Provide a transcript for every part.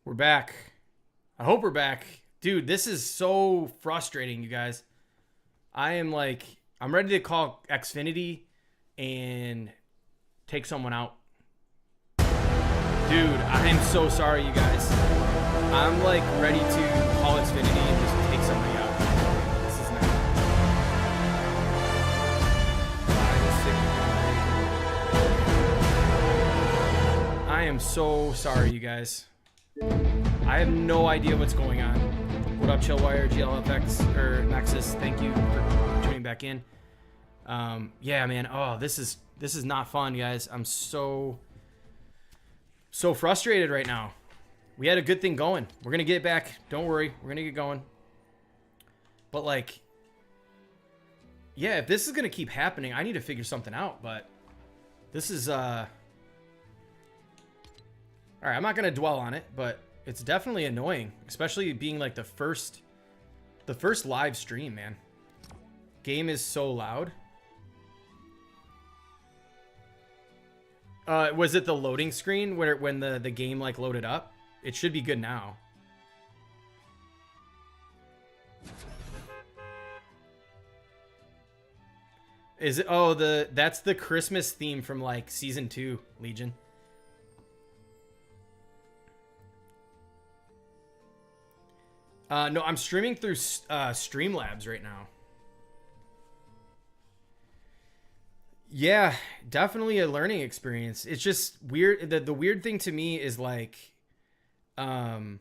We're back. I hope we're back. Dude, this is so frustrating, you guys. I'm ready to call Xfinity and take someone out. Dude, I am so sorry, you guys. I'm like ready to call Xfinity and just take somebody out. This is not. I am so sorry, you guys. I have no idea what's going on. What up, Chillwire, GLFX, or Nexus? Thank you for tuning back in. Yeah, man. Oh, this is not fun, guys. I'm so frustrated right now. We had a good thing going. We're gonna get back. Don't worry. We're gonna get going. But like, yeah, if this is gonna keep happening, I need to figure something out. But this is all right. I'm not gonna dwell on it, but it's definitely annoying, especially being like the first live stream, man. Game is so loud. Was it the loading screen when the game like loaded up? It should be good now. Is it? Oh, that's the Christmas theme from like season 2, Legion. No, I'm streaming through Streamlabs right now. Yeah, definitely a learning experience. It's just weird. The weird thing to me is like, I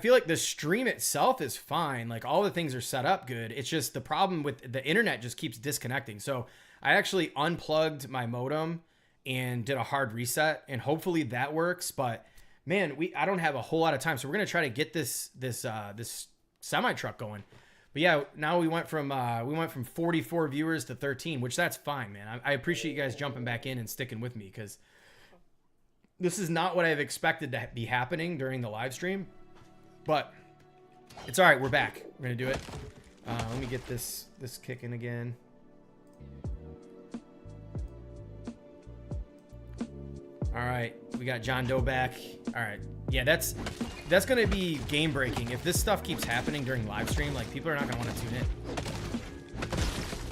feel like the stream itself is fine. Like all the things are set up good. It's just the problem with the internet just keeps disconnecting. So I actually unplugged my modem and did a hard reset, and hopefully that works. But man, I don't have a whole lot of time, so we're gonna try to get this semi truck going. But yeah, now we went from 44 viewers to 13, which that's fine, man. I appreciate you guys jumping back in and sticking with me, because this is not what I've expected to be happening during the live stream. But it's all right. We're back. We're gonna do it. Let me get this kicking again. All right, we got John Doe back. All right, yeah, that's gonna be game breaking if this stuff keeps happening during live stream. Like people are not gonna want to tune in.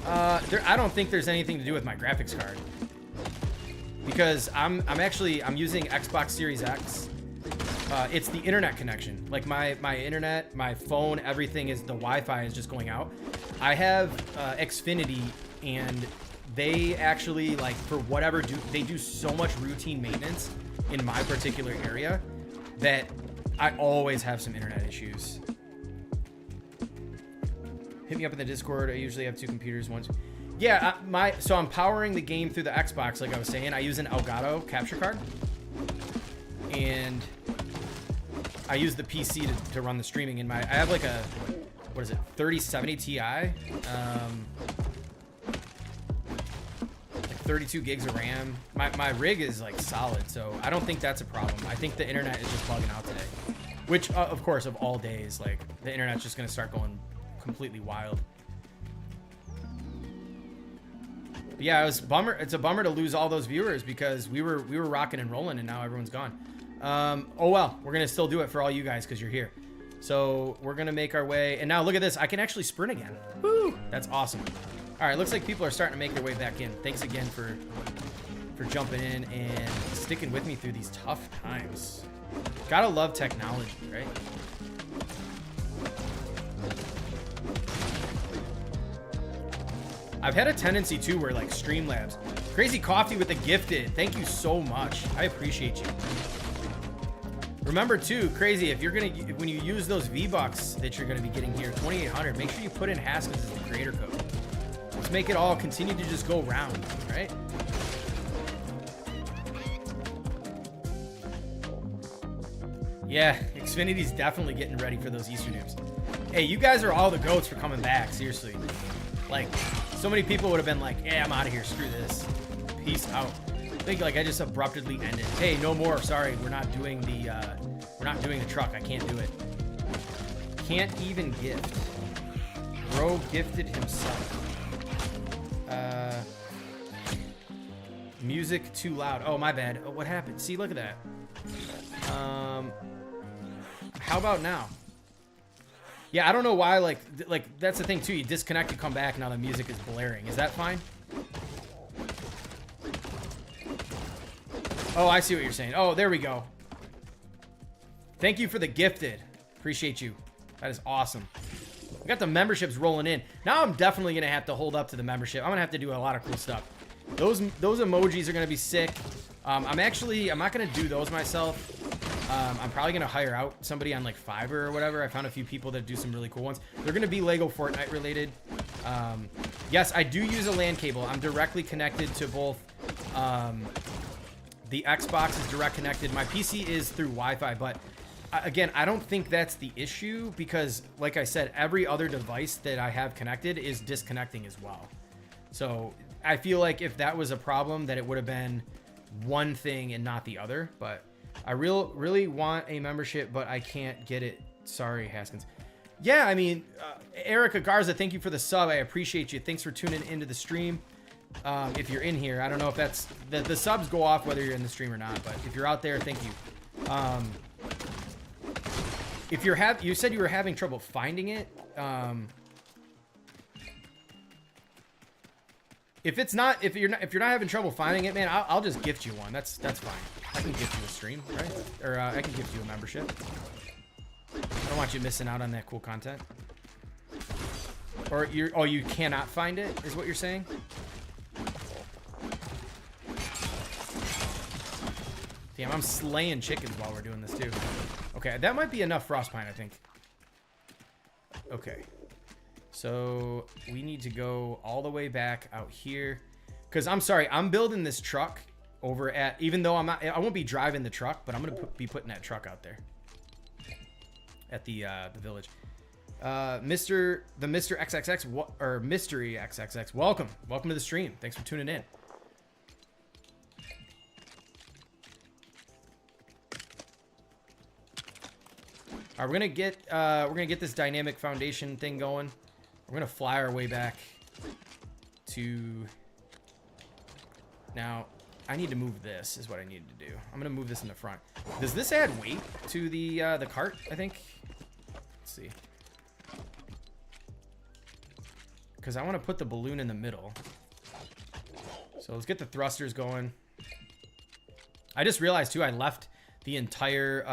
I don't think there's anything to do with my graphics card, because I'm using Xbox Series X. It's the internet connection. Like my internet, my phone, everything is the Wi-Fi is just going out. I have Xfinity, and they actually, like, for whatever, they do so much routine maintenance in my particular area that I always have some internet issues. Hit me up in the Discord. I usually have 2 computers. Yeah, so I'm powering the game through the Xbox, like I was saying. I use an Elgato capture card, and I use the PC to run the streaming. I have like a, what is it, 3070 Ti. 32 gigs of RAM. My rig is like solid, so I don't think that's a problem. I think the internet is just bugging out today, which of course, of all days, like the internet's just gonna start going completely wild. But yeah, it's a bummer to lose all those viewers, because we were rocking and rolling, and now everyone's gone. Oh well, we're gonna still do it for all you guys because you're here. So we're gonna make our way, and now look at this. I can actually sprint again. Woo! That's awesome. All right, looks like people are starting to make their way back in. Thanks again for jumping in and sticking with me through these tough times. Gotta love technology, right? I've had a tendency too where like Streamlabs, Crazy Coffee with the gifted. Thank you so much. I appreciate you. Remember too, Crazy, if you're when you use those V-Bucks that you're gonna be getting here, 2,800, make sure you put in Haskins as the creator code. Let's make it all continue to just go round, right? Yeah, Xfinity's definitely getting ready for those Easter noobs. Hey, you guys are all the goats for coming back, seriously. Like, so many people would have been like, yeah, I'm out of here, screw this. Peace out. I think like I just abruptly ended. Hey, no more, sorry, we're not doing the truck, I can't do it. Can't even gift. Bro gifted himself. Music too loud. Oh, my bad. Oh, what happened? See, look at that. How about now? Yeah, I don't know why, like that's the thing too. You disconnect, you come back, now the music is blaring. Is that fine? Oh, I see what you're saying. Oh, there we go. Thank you for the gifted. Appreciate you. That is awesome. We got the memberships rolling in. Now I'm definitely gonna have to hold up to the membership. I'm gonna have to do a lot of cool stuff. Those emojis are gonna be sick. I'm not gonna do those myself. I'm probably gonna hire out somebody on like Fiverr or whatever. I found a few people that do some really cool ones. They're gonna be Lego Fortnite related. Yes, I do use a LAN cable. I'm directly connected to both. The Xbox is direct connected. My PC is through Wi-Fi, but again, I don't think that's the issue because, like I said, every other device that I have connected is disconnecting as well. So I feel like if that was a problem, that it would have been one thing and not the other. But I really want a membership, but I can't get it. Sorry, Haskins. Yeah, I mean, Erica Garza, thank you for the sub. I appreciate you. Thanks for tuning into the stream. If you're in here, I don't know if that's the subs go off whether you're in the stream or not, but if you're out there, thank you. If you said you were having trouble finding it, if you're not having trouble finding it, man, I'll just gift you one. That's fine. I can gift you a stream, right? Or I can gift you a membership. I don't want you missing out on that cool content. Or you cannot find it, is what you're saying? Damn, I'm slaying chickens while we're doing this too. Okay, that might be enough Frostpine, I think. Okay. So we need to go all the way back out here. Because I'm sorry, I'm building this truck over at, even though I won't be driving the truck, but I'm going to be putting that truck out there. At the village. Mr. XXX, or Mystery XXX, welcome to the stream. Thanks for tuning in. All right, we're gonna get this dynamic foundation thing going. We're gonna fly our way back to. Now, I need to move this. Is what I need to do. I'm gonna move this in the front. Does this add weight to the cart? I think. Let's see. Because I want to put the balloon in the middle. So let's get the thrusters going. I just realized too, I left the entire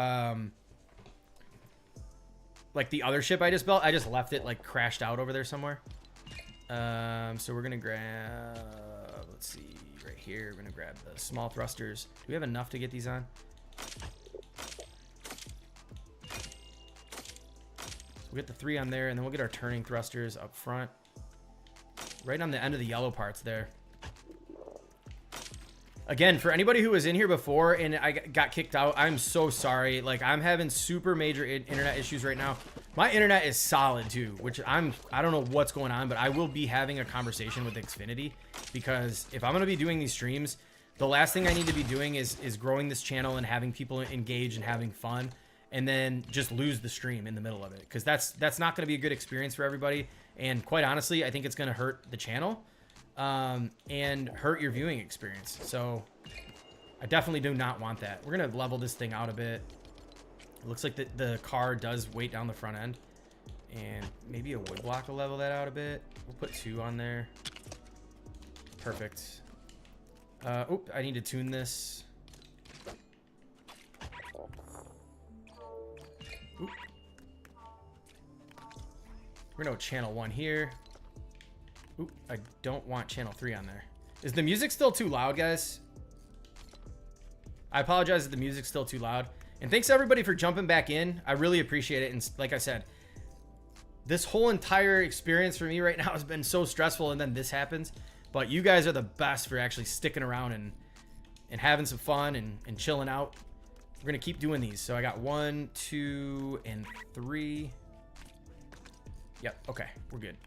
like the other ship I just built, I just left it like crashed out over there somewhere. So we're gonna grab, let's see, right here, we're gonna grab the small thrusters. Do we have enough to get these on? So we'll get the 3 on there, and then we'll get our turning thrusters up front. Right on the end of the yellow parts there. Again, for anybody who was in here before and I got kicked out, I'm so sorry. Like, I'm having super major internet issues right now. My internet is solid too, which I don't know what's going on, but I will be having a conversation with Xfinity, because if I'm going to be doing these streams, the last thing I need to be doing is growing this channel and having people engage and having fun, and then just lose the stream in the middle of it, because that's not going to be a good experience for everybody. And quite honestly, I think it's going to hurt the channel. And hurt your viewing experience. So I definitely do not want that. We're gonna level this thing out a bit. It looks like the car does weight down the front end, and maybe a wood block will level that out a bit. We'll put 2 on there. Perfect. Oop, I need to tune this. Oop. We're gonna go channel 1 here. Oop, I don't want channel 3 on there. Is the music still too loud, guys? I apologize if the music's still too loud. And thanks everybody for jumping back in. I really appreciate it. And like I said, this whole entire experience for me right now has been so stressful, and then this happens. But you guys are the best for actually sticking around and having some fun and chilling out. We're gonna keep doing these. So I got 1, 2, and 3. Yep, okay, we're good.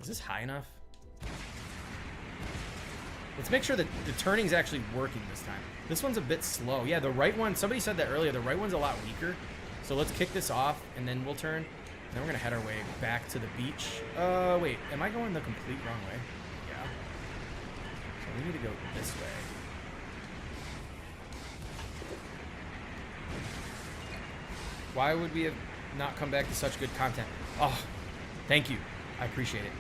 Is this high enough? Let's make sure that the turning's actually working this time. This one's a bit slow. Yeah, the right one, somebody said that earlier, the right one's a lot weaker. So let's kick this off and then we'll turn. Then we're gonna head our way back to the beach. Wait, am I going the complete wrong way? Yeah. So we need to go this way. Why would we have not come back to such good content? Oh, thank you. I appreciate it.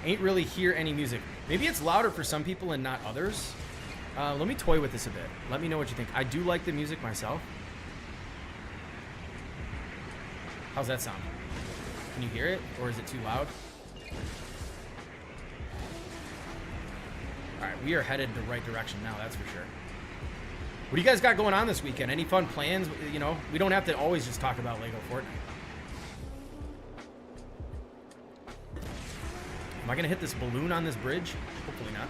Ain't really hear any music. Maybe it's louder for some people and not others. Let me toy with this a bit. Let me know what you think. I do like the music myself. How's that sound? Can you hear it, or is it too loud? All right, we are headed the right direction now, that's for sure. What do you guys got going on this weekend? Any fun plans? You know, we don't have to always just talk about Lego Fortnite. Am I gonna hit this balloon on this bridge? Hopefully not.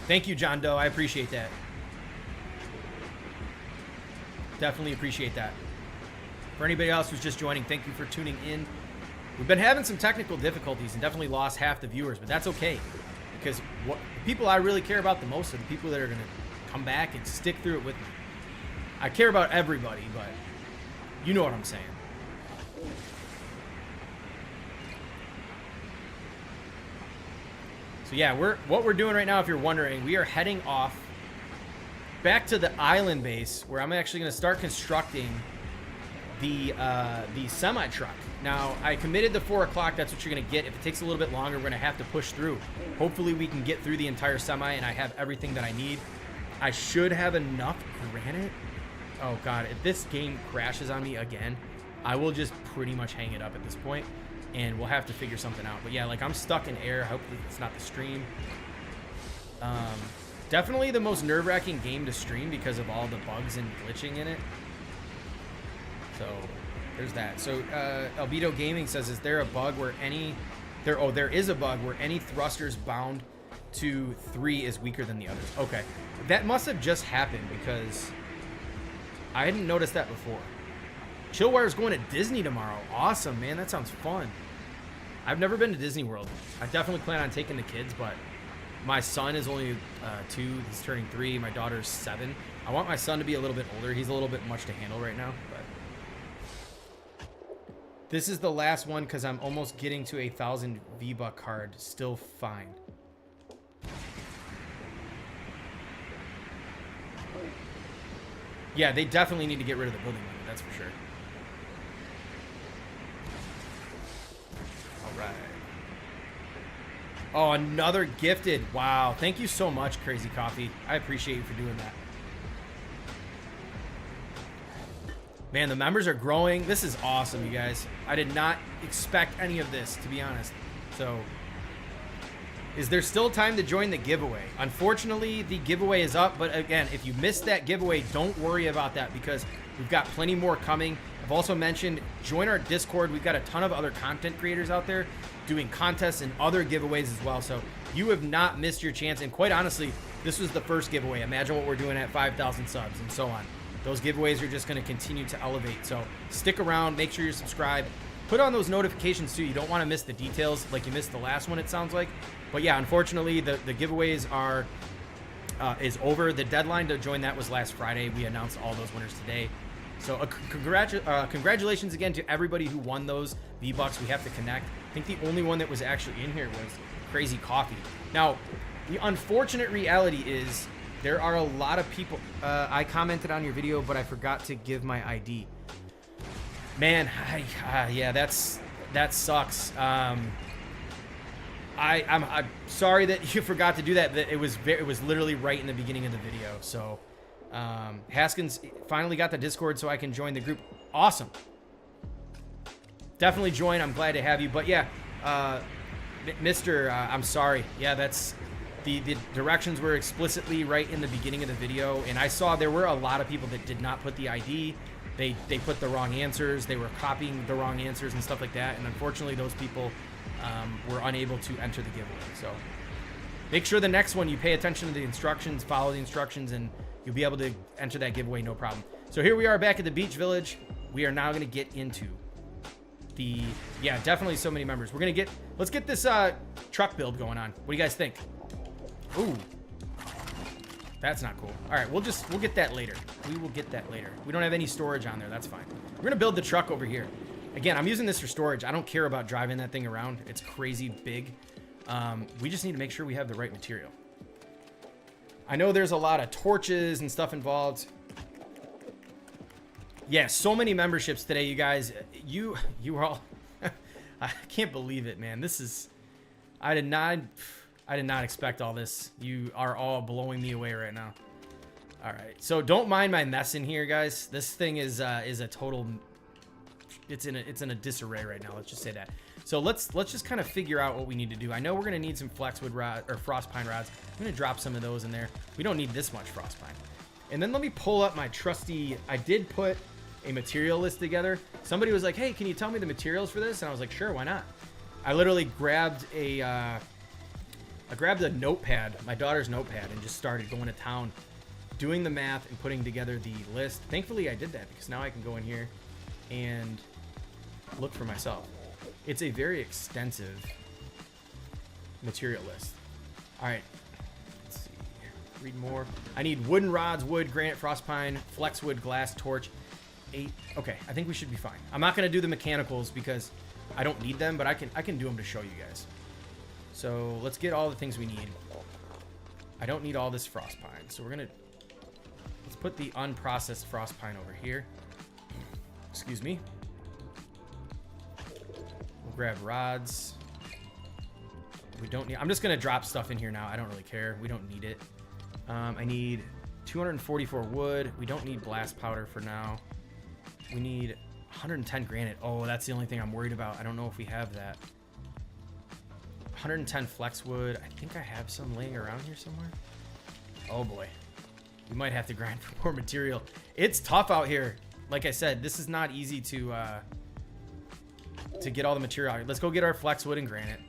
Thank you, John Doe. I appreciate that. Definitely appreciate that. For anybody else who's just joining, thank you for tuning in. We've been having some technical difficulties and definitely lost half the viewers, but that's okay. Because the people I really care about the most are the people that are going to come back and stick through it with me. I care about everybody, but you know what I'm saying. So yeah, what we're doing right now, if you're wondering, we are heading off back to the island base where I'm actually going to start constructing the semi-truck. Now, I committed to 4 o'clock. That's what you're going to get. If it takes a little bit longer, we're going to have to push through. Hopefully, we can get through the entire semi, and I have everything that I need. I should have enough granite. Oh, God. If this game crashes on me again, I will just pretty much hang it up at this point, and we'll have to figure something out. But, yeah, like, I'm stuck in air. Hopefully, it's not the stream. Definitely the most nerve-wracking game to stream because of all the bugs and glitching in it. So there's that. So Albedo Gaming says, is there a bug where there is a bug where any thrusters bound to 3 is weaker than the others? Okay. That must have just happened because I hadn't noticed that before. Chillwire's going to Disney tomorrow. Awesome, man. That sounds fun. I've never been to Disney World. I definitely plan on taking the kids, but my son is only 2. He's turning 3. My daughter's 7. I want my son to be a little bit older. He's a little bit much to handle right now, but this is the last one because I'm almost getting to 1,000 V-Buck card. Still fine. Yeah, they definitely need to get rid of the building limit. That's for sure. All right. Oh, another gifted. Wow. Thank you so much, Crazy Coffee. I appreciate you for doing that. Man, the members are growing. This is awesome, you guys. I did not expect any of this, to be honest. So, is there still time to join the giveaway? Unfortunately, the giveaway is up. But again, if you missed that giveaway, don't worry about that because we've got plenty more coming. I've also mentioned, join our Discord. We've got a ton of other content creators out there doing contests and other giveaways as well. So you have not missed your chance. And quite honestly, this was the first giveaway. Imagine what we're doing at 5,000 subs and so on. Those giveaways are just going to continue to elevate. So stick around. Make sure you're subscribed. Put on those notifications too. You don't want to miss the details like you missed the last one, it sounds like. But yeah, unfortunately, the giveaways is over. The deadline to join that was last Friday. We announced all those winners today. So congratulations again to everybody who won those V-Bucks. We have to connect. I think the only one that was actually in here was Crazy Coffee. Now, the unfortunate reality is there are a lot of people. I commented on your video, but I forgot to give my ID. Man, yeah, that sucks. I'm sorry that you forgot to do that. It was literally right in the beginning of the video. So Haskins finally got the Discord so I can join the group. Awesome. Definitely join. I'm glad to have you. But yeah, Mr. I'm sorry. Yeah, that's the directions were explicitly right in the beginning of the video, and I saw there were a lot of people that did not put the ID. They put the wrong answers. They were copying the wrong answers and stuff like that. And unfortunately, those people were unable to enter the giveaway. So make sure the next one you pay attention to the instructions, follow the instructions, and you'll be able to enter that giveaway no problem. So here we are back at the beach village. We are now going to get into the, yeah, definitely so many members. Let's get this truck build going on. What do you guys think? Ooh. That's not cool. All right, we'll get that later. We will get that later. We don't have any storage on there. That's fine. We're going to build the truck over here. Again, I'm using this for storage. I don't care about driving that thing around. It's crazy big. We just need to make sure we have the right material. I know there's a lot of torches and stuff involved. Yeah, so many memberships today, you guys. You are all... I can't believe it, man. This is... I did not expect all this. You are all blowing me away right now. All right, so don't mind my mess in here, guys. This thing is a total... It's in a disarray right now. Let's just say that. So let's just kind of figure out what we need to do. I know we're gonna need some flexwood rod or frost pine rods. I'm gonna drop some of those in there. We don't need this much frost pine. And then let me pull up my trusty. I did put a material list together. Somebody was like, "Hey, can you tell me the materials for this?" And I was like, "Sure, why not?" I literally grabbed a notepad, my daughter's notepad, and just started going to town, doing the math and putting together the list. Thankfully, I did that because now I can go in here and look for myself. It's a very extensive material list. All right, let's see. Read more. I need wooden rods, wood, granite, frost pine, flexwood, glass, torch. 8. Okay, I think we should be fine. I'm not gonna do the mechanicals because I don't need them, but I can do them to show you guys. So let's get all the things we need. I don't need all this frost pine, so let's put the unprocessed frost pine over here. Excuse me. We'll grab rods. We don't need... I'm just gonna drop stuff in here now. I don't really care. We don't need it. I need 244 wood. We don't need blast powder for now. We need 110 granite. Oh, that's the only thing I'm worried about. I don't know if we have that. 110 flexwood. I think I have some laying around here somewhere. Oh boy. We might have to grind for more material. It's tough out here. Like I said, this is not easy to get all the material out here. Let's go get our flexwood and granite.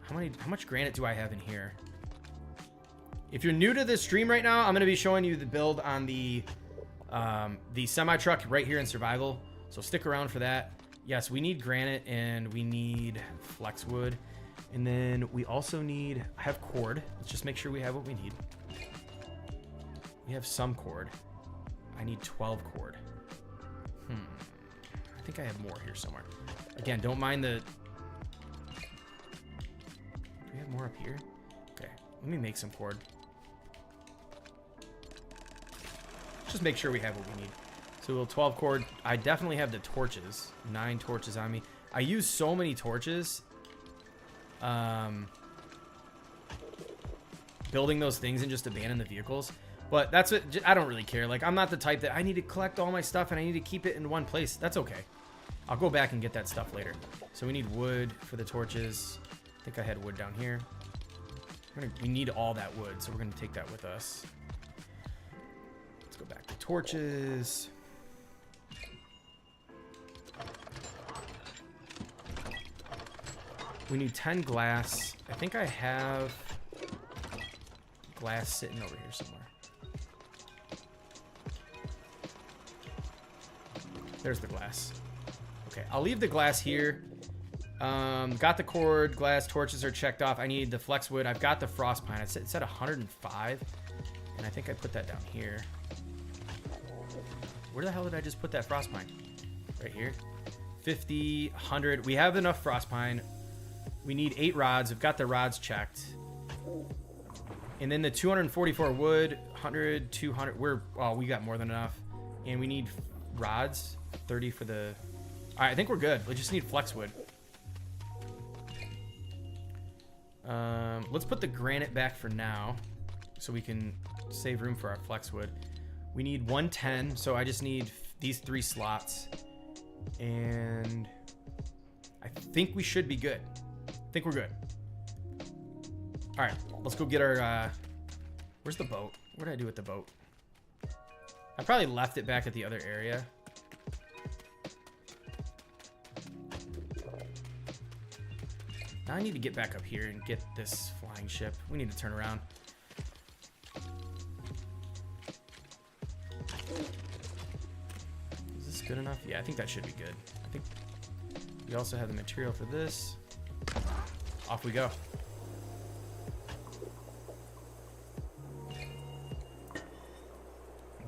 How much granite do I have in here? If you're new to this stream right now, I'm going to be showing you the build on the semi-truck right here in survival. So stick around for that. Yes, we need granite and we need flexwood. And then we also need, I have cord. Let's just make sure we have what we need. We have some cord. I need 12 cord. I think I have more here somewhere. Again, don't mind the... Do we have more up here? Okay, let me make some cord. Just make sure we have what we need. So we'll 12 cord. I definitely have the torches. 9 torches on me. I use so many torches. Building those things and just abandon the vehicles. But that's what... I don't really care. Like, I'm not the type that I need to collect all my stuff and I need to keep it in one place. That's okay. I'll go back and get that stuff later. So we need wood for the torches. I think I had wood down here. We need all that wood, so we're going to take that with us. Let's go back to torches. We need 10 glass. I think I have glass sitting over here somewhere. There's the glass. Okay, I'll leave the glass here. Got the cord, glass, torches are checked off. I need the flexwood. I've got the frost pine. It's at 105, and I think I put that down here. Where the hell did I just put that frost pine? Right here. 50, 100. We have enough frost pine. We need 8 rods. We've got the rods checked. And then the 244 wood, 100, 200. We got more than enough. And we need rods, 30 for the... All right, I think we're good. We just need flexwood. Let's put the granite back for now so we can save room for our flexwood. We need 110, so I just need these 3 slots. And I think we should be good. I think we're good. All right, let's go get our... where's the boat? What did I do with the boat? I probably left it back at the other area. Now I need to get back up here and get this flying ship. We need to turn around. Is this good enough? Yeah, I think that should be good. I think we also have the material for this. Off we go.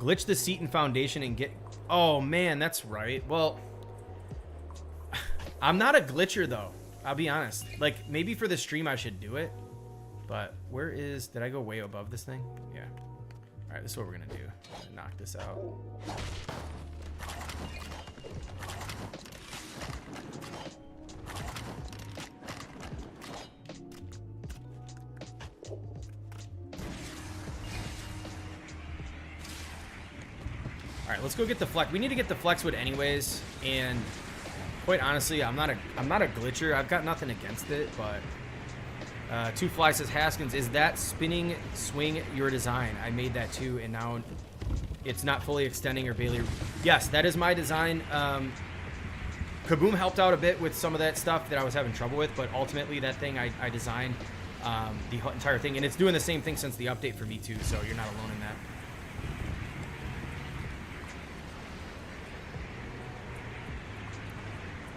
Glitch the seat and foundation and get... Oh, man, that's right. Well, I'm not a glitcher, though. I'll be honest. Like, maybe for the stream I should do it. But where is... Did I go way above this thing? Yeah. All right, this is what we're going to do. I'm gonna knock this out. All right, let's go get the flex. We need to get the flex wood anyways, and quite honestly, I'm not a glitcher. I've got nothing against it, but Two Fly says, Haskins, is that spinning swing your design? I made that too, and now it's not fully extending or Bailey. Yes, that is my design. Kaboom helped out a bit with some of that stuff that I was having trouble with, but ultimately that thing I designed the entire thing, and it's doing the same thing since the update for V2, so you're not alone in that.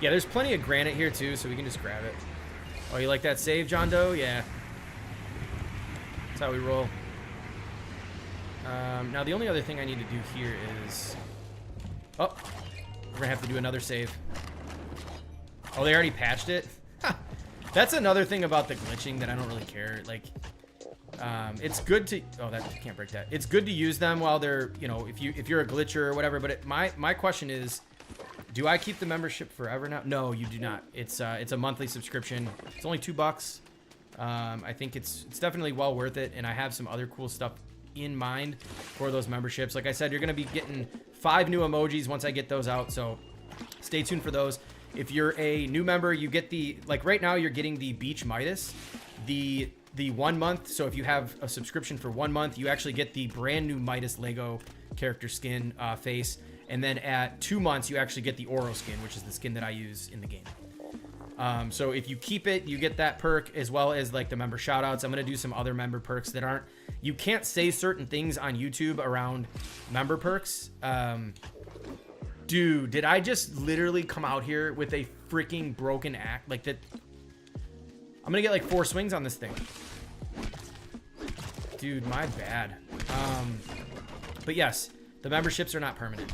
Yeah, there's plenty of granite here too, so we can just grab it. Oh, you like that save, John Doe? Yeah. That's how we roll. Now, the only other thing I need to do here is... Oh, we're going to have to do another save. Oh, they already patched it? That's another thing about the glitching that I don't really care. Like, it's good to... Oh, that can't break that. It's good to use them while they're, you know, if you're a glitcher or whatever. But my question is... Do I keep the membership forever now? No, you do not. It's a monthly subscription. It's only $2. I think it's definitely well worth it, and I have some other cool stuff in mind for those memberships. Like I said, you're going to be getting 5 new emojis once I get those out, so stay tuned for those. If you're a new member, you get the, like right now, you're getting the Beach Midas, the 1 month. So if you have a subscription for 1 month, you actually get the brand new Midas Lego character skin face. And then at 2 months, you actually get the Oro skin, which is the skin that I use in the game. So if you keep it, you get that perk as well as like the member shoutouts. I'm going to do some other member perks that aren't... You can't say certain things on YouTube around member perks. Dude, did I just literally come out here with a freaking broken act? Like that... I'm going to get like 4 swings on this thing. Dude, my bad. But yes, the memberships are not permanent.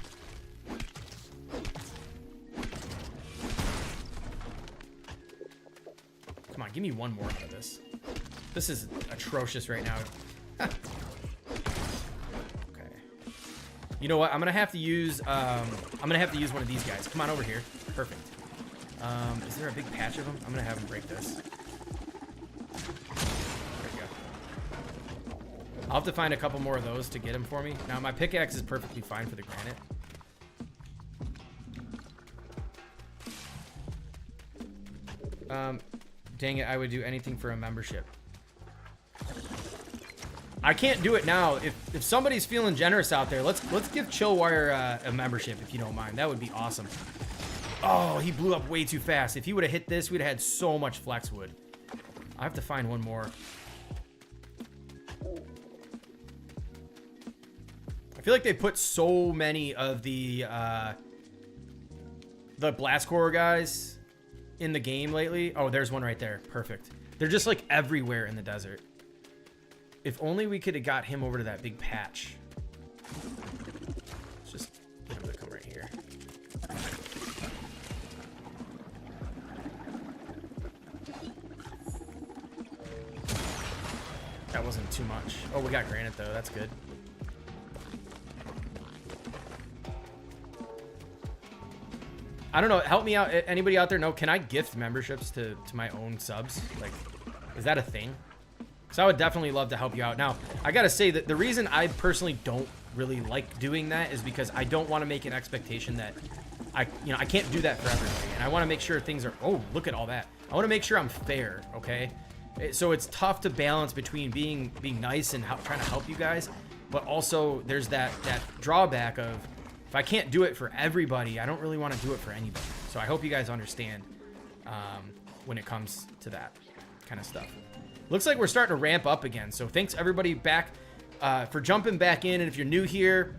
Come on, give me one more out of this. This is atrocious right now. Okay. You know what? I'm gonna have to use one of these guys. Come on over here. Perfect. Is there a big patch of them? I'm gonna have him break this. There we go. I'll have to find a couple more of those to get him for me. Now my pickaxe is perfectly fine for the granite. Dang it, I would do anything for a membership. I can't do it now. If somebody's feeling generous out there, let's give Chillwire a membership if you don't mind. That would be awesome. Oh, he blew up way too fast. If he would have hit this, we'd have had so much flex wood. I have to find one more. I feel like they put so many of the blast core guys in the game lately. Oh, there's one right there. Perfect. They're just like everywhere in the desert. If only we could have got him over to that big patch. Let's just get him to come right here. That wasn't too much. Oh, we got granite though. That's good. I don't know. Help me out. Anybody out there know? Can I gift memberships to my own subs? Like, is that a thing? Because I would definitely love to help you out. Now, I got to say that the reason I personally don't really like doing that is because I don't want to make an expectation that I can't do that for everybody. And I want to make sure things are... Oh, look at all that. I want to make sure I'm fair, okay? So it's tough to balance between being nice and trying to help you guys, but also there's that drawback of... If I can't do it for everybody, I don't really want to do it for anybody. So I hope you guys understand when it comes to that kind of stuff. Looks like we're starting to ramp up again. So thanks everybody back for jumping back in. And if you're new here,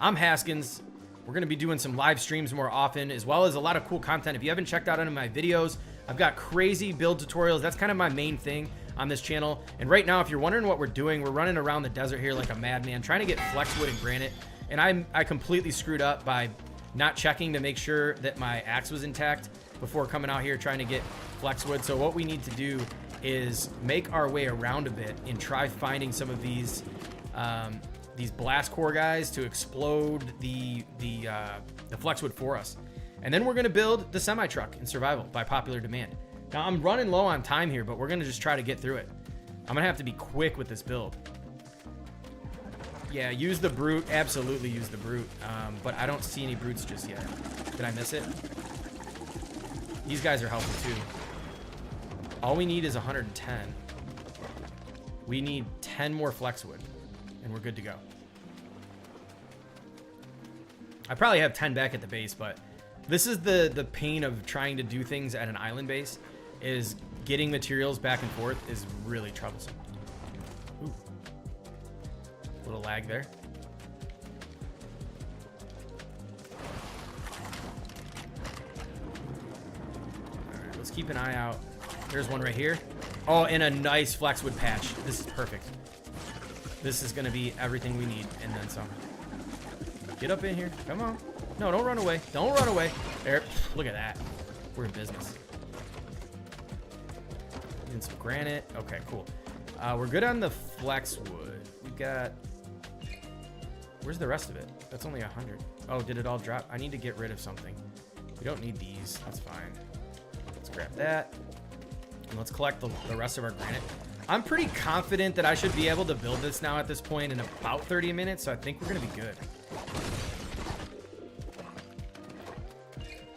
I'm Haskins. We're going to be doing some live streams more often, as well as a lot of cool content. If you haven't checked out any of my videos, I've got crazy build tutorials. That's kind of my main thing. on this channel. And right now, if you're wondering what we're doing, we're running around the desert here like a madman, trying to get flexwood and granite. And I completely screwed up by not checking to make sure that my axe was intact before coming out here trying to get flexwood. So what we need to do is make our way around a bit and try finding some of these blast core guys to explode the flexwood for us. And then we're gonna build the semi-truck in survival by popular demand. Now I'm running low on time here, but we're gonna just try to get through it. I'm gonna have to be quick with this build. Yeah, use the brute, absolutely use the brute. But I don't see any brutes just yet. Did I miss it? These guys are helpful too. All we need is 110. We need 10 more flexwood and we're good to go. I probably have 10 back at the base, but this is the pain of trying to do things at an island base, is getting materials back and forth is really troublesome. Ooh. Little lag there. All right, let's keep an eye out. There's one right here. Oh, and a nice flexwood patch. This is perfect. This is gonna be everything we need and then some. Get up in here. Come on. No, don't run away. Don't run away. There. Look at that. We're in business. And some granite. Okay, cool. We're good on the flexwood. We got... Where's the rest of it? That's only 100. Oh, did it all drop? I need to get rid of something. We don't need these. That's fine. Let's grab that. And let's collect the rest of our granite. I'm pretty confident that I should be able to build this now at this point in about 30 minutes, so I think we're gonna be good.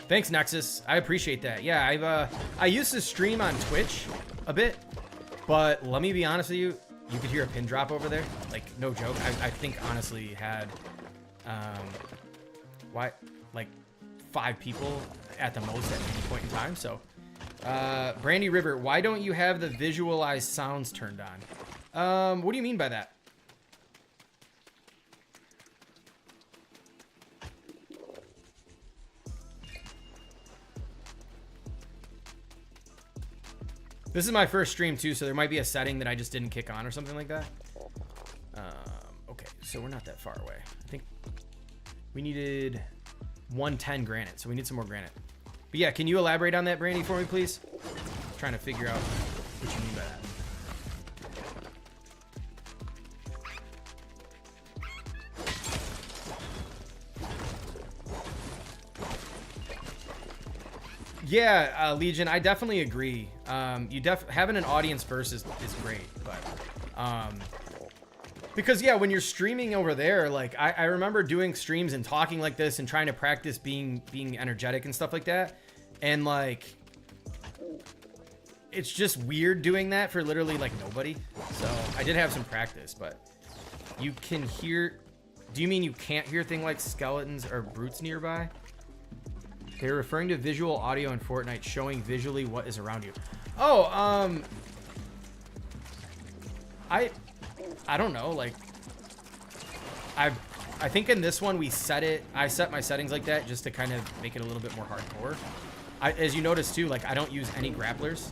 Thanks, Nexus. I appreciate that. Yeah, I used to stream on Twitch a bit, but let me be honest with you, you could hear a pin drop over there. Like, no joke. I think honestly had like 5 people at the most at any point in time. So Brandy River, why don't you have the visualized sounds turned on? What do you mean by that? This is my first stream too, so there might be a setting that I just didn't kick on or something like that. Okay, so we're not that far away. I think we needed 110 granite, so we need some more granite. But yeah, can you elaborate on that, Brandy, for me, please? I'm trying to figure out what you mean by that. Yeah, Legion, I definitely agree. Having an audience first is great, but because yeah, when you're streaming over there, like I remember doing streams and talking like this and trying to practice being energetic and stuff like that, and like it's just weird doing that for literally like nobody. So I did have some practice, but you can hear. Do you mean you can't hear things like skeletons or brutes nearby? They're referring to visual audio in Fortnite showing visually what is around you. Oh, I don't know, like I think in this one I set my settings like that just to kind of make it a little bit more hardcore. As you notice too, like I don't use any grapplers.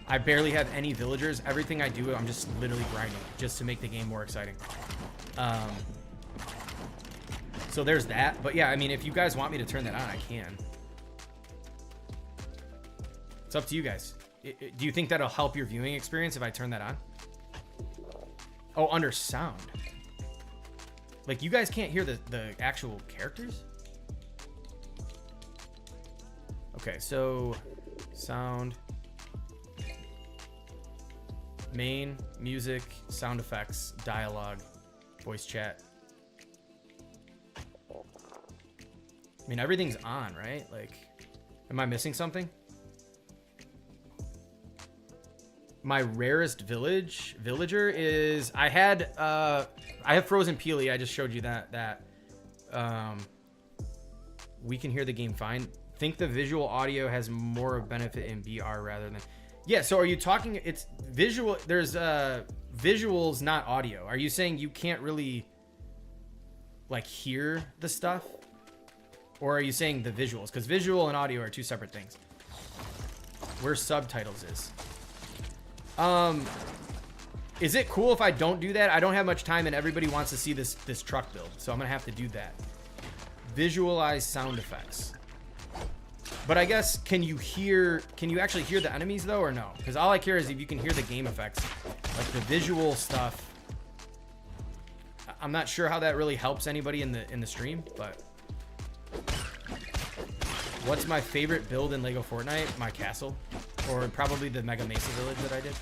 I barely have any villagers. Everything I do, I'm just literally grinding just to make the game more exciting. So there's that. But yeah, I mean, if you guys want me to turn that on, I can. It's up to you guys. Do you think that'll help your viewing experience if I turn that on? Oh, under sound. Like, you guys can't hear the actual characters? Okay, so sound, main, music, sound effects, dialogue, voice chat. I mean, everything's on, right? Like, am I missing something? My rarest villager is I have Frozen Peely. I just showed you that we can hear the game fine. Think the visual audio has more benefit in BR rather than... Yeah, so are you talking... It's visual... There's visuals, not audio. Are you saying you can't really, like, hear the stuff? Or are you saying the visuals? Because visual and audio are two separate things. Where subtitles is. Is it cool if I don't do that? I don't have much time and everybody wants to see this truck build, so I'm gonna have to do that. Visualize sound effects. But I guess, can you actually hear the enemies though, or no? Because all I care is if you can hear the game effects, like the visual stuff. I'm not sure how that really helps anybody in the stream, but what's my favorite build in Lego Fortnite? My castle, or probably the Mega Mesa Village that I did.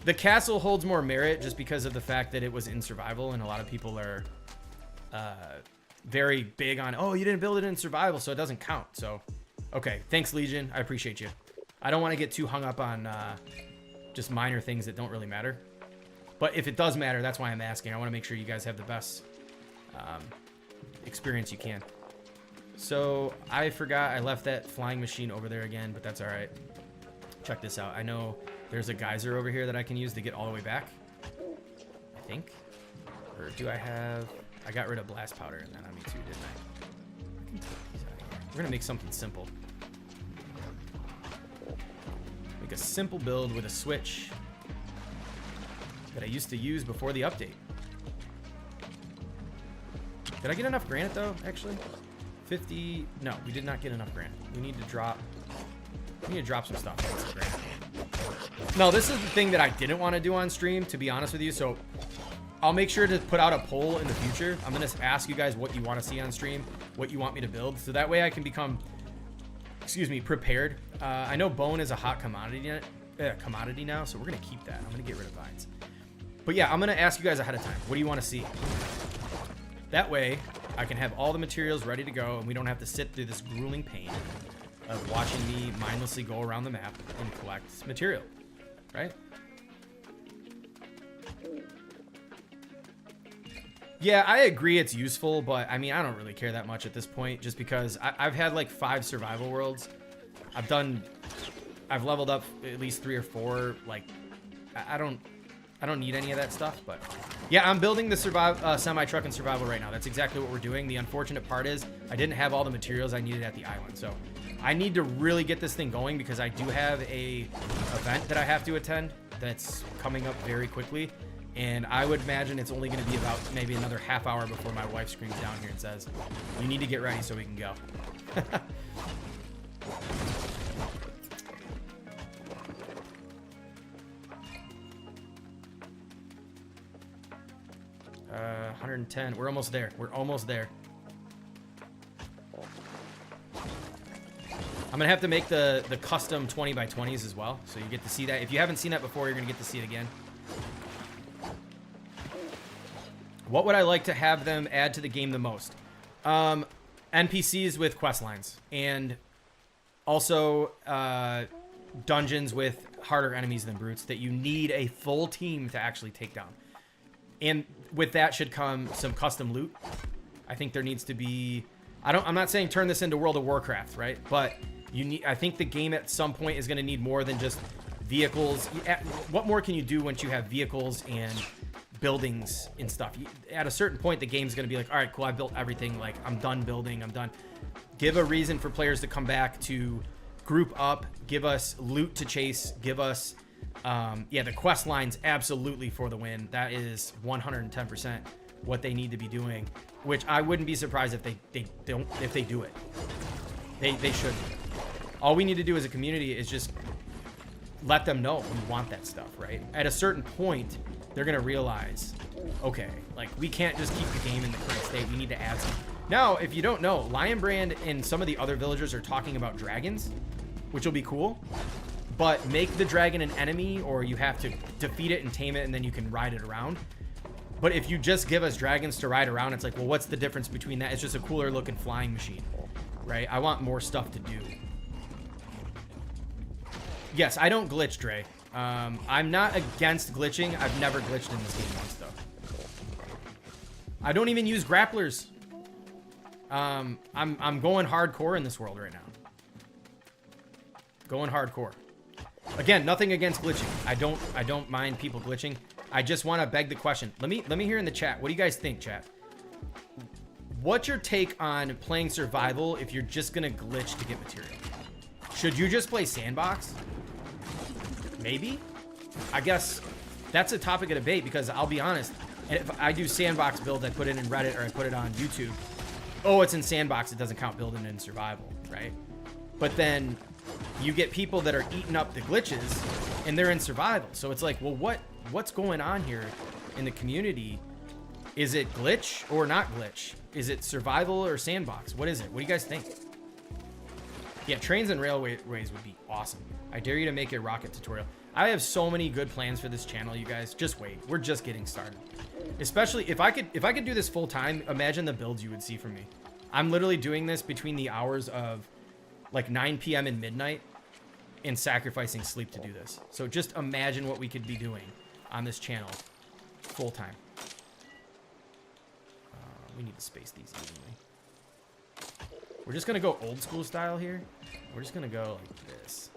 The castle holds more merit just because of the fact that it was in survival, and a lot of people are very big on, oh, you didn't build it in survival, so it doesn't count. So, okay, thanks, Legion. I appreciate you. I don't want to get too hung up on just minor things that don't really matter. But if it does matter, that's why I'm asking. I want to make sure you guys have the best experience you can. So I forgot I left that flying machine over there again, but that's all right. Check this out. I know there's a geyser over here that I can use to get all the way back, I think. Or do I have... I got rid of blast powder and then on me too, didn't I? We're going to make something simple. Make a simple build with a switch that I used to use before the update. Did I get enough granite though, actually? 50... No, we did not get enough granite. We need to drop some stuff. No, this is the thing that I didn't want to do on stream, to be honest with you. So I'll make sure to put out a poll in the future. I'm going to ask you guys what you want to see on stream, what you want me to build. So that way I can become, prepared. I know bone is a hot commodity now, so we're going to keep that. I'm going to get rid of vines. But yeah, I'm going to ask you guys ahead of time. What do you want to see? That way I can have all the materials ready to go, and we don't have to sit through this grueling pain of watching me mindlessly go around the map and collect material, right? Yeah, I agree it's useful, but I mean, I don't really care that much at this point, just because I've had like 5 survival worlds. I've leveled up at least 3 or 4. Like, I don't need any of that stuff, but yeah, I'm building the semi-truck in survival right now. That's exactly what we're doing. The unfortunate part is I didn't have all the materials I needed at the island, so I need to really get this thing going because I do have a event that I have to attend that's coming up very quickly, and I would imagine it's only going to be about maybe another half hour before my wife screams down here and says, you need to get ready so we can go. 110. We're almost there. We're almost there. I'm gonna have to make the custom 20 by 20s as well, so you get to see that. If you haven't seen that before, you're gonna get to see it again. What would I like to have them add to the game the most? NPCs with quest lines, and also dungeons with harder enemies than brutes that you need a full team to actually take down. And with that should come some custom loot. I think there needs to be... I'm not saying turn this into World of Warcraft, right? But I think the game at some point is going to need more than just vehicles. What more can you do once you have vehicles and buildings and stuff? At a certain point, the game's going to be like, all right, cool, I built everything. Like, I'm done building. I'm done. Give a reason for players to come back, to group up, give us loot to chase, give us... yeah, the quest lines absolutely for the win. That is 110% what they need to be doing, which I wouldn't be surprised if they do it. They should. All we need to do as a community is just let them know we want that stuff, right? At a certain point, they're gonna realize, okay, like we can't just keep the game in the current state. We need to add some. Now, if you don't know, Lion Brand and some of the other villagers are talking about dragons, which will be cool. But make the dragon an enemy, or you have to defeat it and tame it, and then you can ride it around. But if you just give us dragons to ride around, it's like, well, what's the difference between that? It's just a cooler looking flying machine, right? I want more stuff to do. Yes, I don't glitch, Dre. I'm not against glitching. I've never glitched in this game once, though. I don't even use grapplers. I'm going hardcore in this world right now. Going hardcore. Again, nothing against glitching. I don't mind people glitching. I just want to beg the question. Let me hear in the chat. What do you guys think, chat? What's your take on playing survival if you're just gonna glitch to get material? Should you just play sandbox? Maybe. I guess that's a topic of debate, because I'll be honest, if I do sandbox builds, I put it in Reddit or I put it on YouTube. Oh, it's in sandbox, it doesn't count building in survival, right? But then you get people that are eating up the glitches and they're in survival. So it's like, well, what's going on here in the community? Is it glitch or not glitch? Is it survival or sandbox? What is it? What do you guys think? Yeah, trains and railways would be awesome. I dare you to make a rocket tutorial. I have so many good plans for this channel, you guys. Just wait. We're just getting started. Especially if I could do this full time, imagine the builds you would see from me. I'm literally doing this between the hours of like 9 p.m. and midnight and sacrificing sleep to do this. So just imagine what we could be doing on this channel full time. We need to space these evenly. We're just gonna go old school style here. We're just gonna go like this.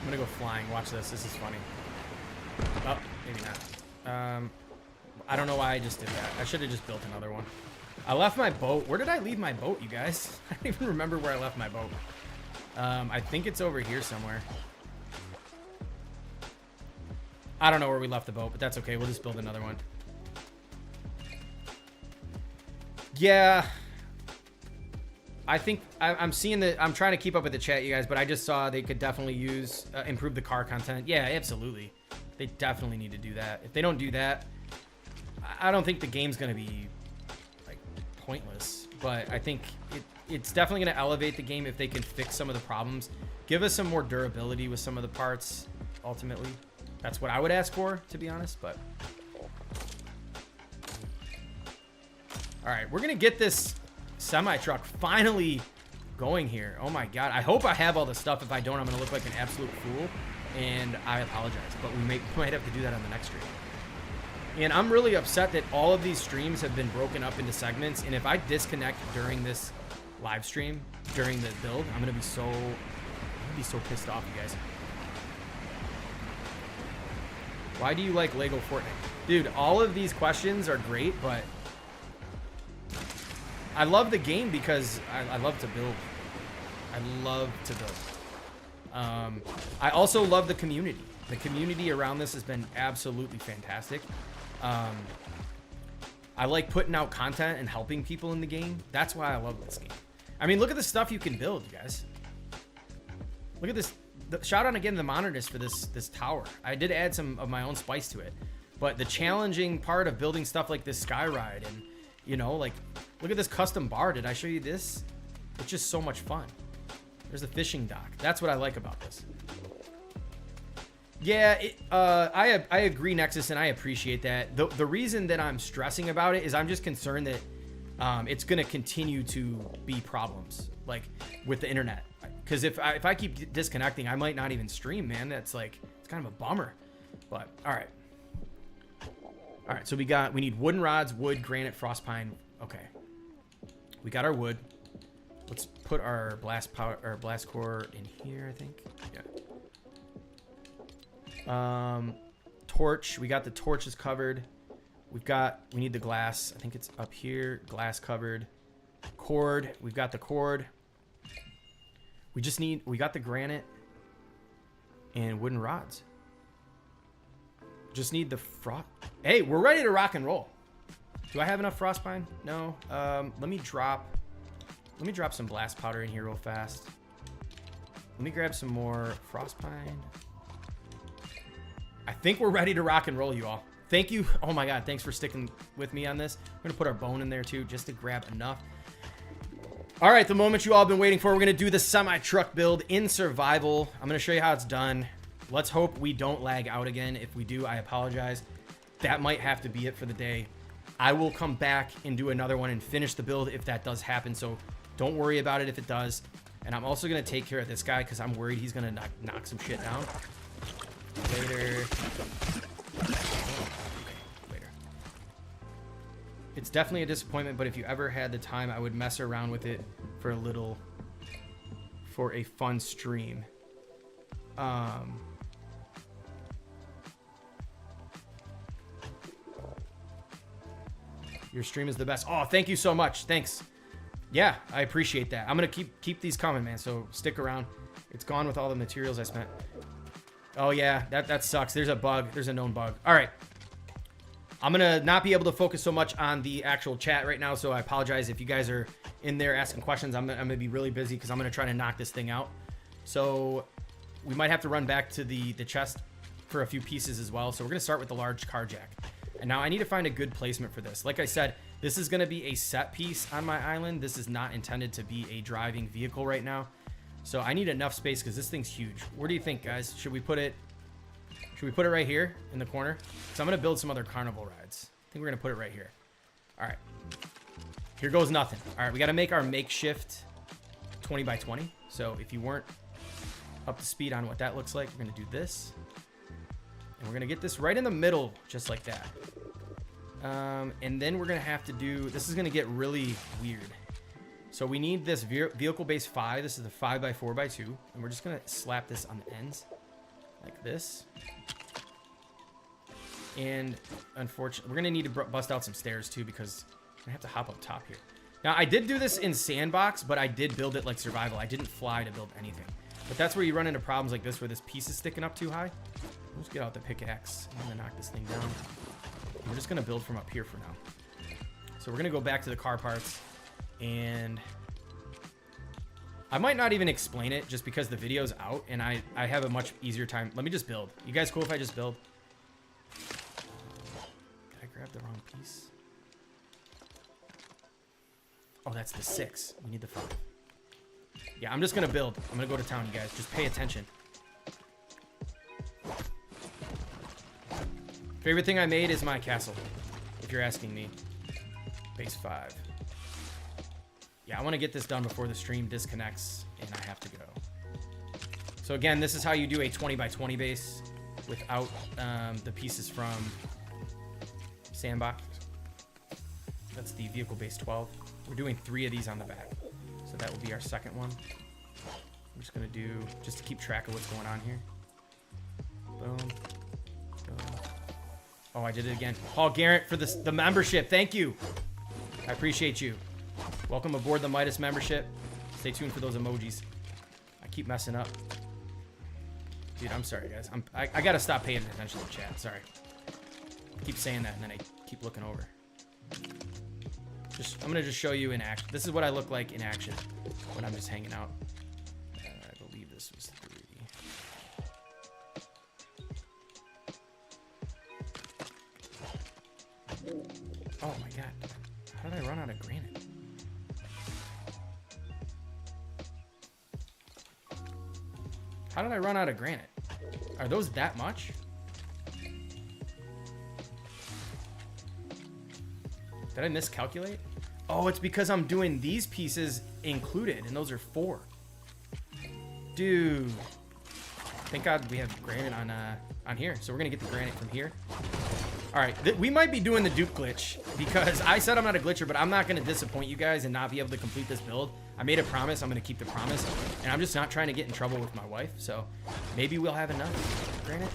I'm gonna go flying. Watch this. This is funny. Oh, maybe not. I don't know why I just did that. I should have just built another one. I left my boat. Where did I leave my boat, you guys? I don't even remember where I left my boat. I think it's over here somewhere. I don't know where we left the boat, but that's okay. We'll just build another one. Yeah. I think I'm seeing that. I'm trying to keep up with the chat, you guys, but I just saw they could definitely use improve the car content. Yeah, absolutely. They definitely need to do that. If they don't do that, I don't think the game's going to be like pointless, but I think it's definitely going to elevate the game if they can fix some of the problems. Give us some more durability with some of the parts, ultimately. That's what I would ask for, to be honest, but... Alright, we're going to get this semi-truck finally going here. Oh my god. I hope I have all the stuff. If I don't, I'm going to look like an absolute fool, and I apologize, but we might have to do that on the next stream. And I'm really upset that all of these streams have been broken up into segments, and if I disconnect during this live stream, during the build, I'm going to be so pissed off, you guys. Why do you like Lego Fortnite? Dude, all of these questions are great, but I love the game because I love to build. I love to build. I also love the community. The community around this has been absolutely fantastic. I like putting out content and helping people in the game. That's why I love this game. I mean, look at the stuff you can build, you guys. Look at this. Shout out again to the Monitors for this tower. I did add some of my own spice to it, but the challenging part of building stuff like this sky ride, and you know, like, look at this custom bar. Did I show you this? It's just so much fun. There's a fishing dock. That's what I like about this. Yeah, I agree, Nexus, and I appreciate that. The reason that I'm stressing about it is I'm just concerned that it's gonna continue to be problems, like with the internet. Because if I keep disconnecting, I might not even stream, man. That's like, it's kind of a bummer. But all right. All right, so we need wooden rods, wood, granite, frost pine. Okay. We got our wood. Let's put our blast core in here, I think. Yeah. Torch. We got the torches covered. We need the glass. I think it's up here. Glass covered. Cord. We've got the cord. We got the granite and wooden rods. Just need the frost. Hey, we're ready to rock and roll. Do I have enough frost pine? No. Let me drop some blast powder in here real fast. Let me grab some more frost pine. I think we're ready to rock and roll, you all. Thank you. Oh my god, thanks for sticking with me on this. We're gonna put our bone in there too, just to grab enough. All right, the moment you all been waiting for. We're gonna do the semi-truck build in survival. I'm gonna show you how it's done. Let's hope we don't lag out again. If we do, I apologize. That might have to be it for the day. I will come back and do another one and finish the build if that does happen, so don't worry about it if it does. And I'm also gonna take care of this guy because I'm worried he's gonna knock some shit down. Later. It's definitely a disappointment, but if you ever had the time, I would mess around with it for a fun stream. Your stream is the best. Oh, thank you so much. Thanks. Yeah, I appreciate that. I'm gonna keep these coming, man. So stick around. It's gone with all the materials I spent. Oh yeah, that sucks. There's a bug. There's a known bug. All right. I'm gonna not be able to focus so much on the actual chat right now, so I apologize if you guys are in there asking questions. I'm gonna be really busy because I'm gonna try to knock this thing out. So we might have to run back to the chest for a few pieces as well. So we're gonna start with the large car jack. And now I need to find a good placement for this. Like I said, this is gonna be a set piece on my island. This is not intended to be a driving vehicle right now. So I need enough space because this thing's huge. Where do you think, guys? Should we put it right here in the corner? So I'm gonna build some other carnival rides. I think we're gonna put it right here. All right, here goes nothing. All right, we gotta make our makeshift 20 by 20. So if you weren't up to speed on what that looks like, we're gonna do this. And we're gonna get this right in the middle, just like that. And then we're gonna have to do, this is gonna get really weird. So we need this vehicle base 5. This is the 5 by 4 by 2. And we're just gonna slap this on the ends like this. And unfortunately, we're gonna need to bust out some stairs too because I'm gonna have to hop up top here. Now I did do this in sandbox, but I did build it like survival. I didn't fly to build anything. But that's where you run into problems like this where this piece is sticking up too high. Let's get out the pickaxe. I'm gonna knock this thing down. And we're just gonna build from up here for now. So we're gonna go back to the car parts, and I might not even explain it just because the video's out and I have a much easier time. Let me just build. You guys cool if I just build? Did I grab the wrong piece? Oh, that's the 6. We need the 5. Yeah, I'm just gonna build. I'm gonna go to town, you guys. Just pay attention. Favorite thing I made is my castle, if you're asking me. Base 5. Yeah, I want to get this done before the stream disconnects and I have to go. So again, this is how you do a 20 by 20 base without the pieces from sandbox. That's the vehicle base 12. We're doing 3 of these on the back. So that will be our second one. I'm just going to do, just to keep track of what's going on here. Boom. Boom. Oh, I did it again. Paul Garrett for the membership. Thank you. I appreciate you. Welcome aboard the Midas membership. Stay tuned for those emojis. I keep messing up. Dude, I'm sorry, guys. I got to stop paying attention to the chat. Sorry. I keep saying that, and then I keep looking over. I'm going to just show you in action. This is what I look like in action when I'm just hanging out. I believe this was 3. Oh my god. How did I run out of granite? How did I run out of granite? Are those that much? Did I miscalculate? Oh, it's because I'm doing these pieces included, and those are 4. Dude. Thank God we have granite on here. So we're gonna get the granite from here. All right, we might be doing the dupe glitch because I said I'm not a glitcher, but I'm not gonna disappoint you guys and not be able to complete this build. I made a promise, I'm gonna keep the promise, and I'm just not trying to get in trouble with my wife. So maybe we'll have enough granite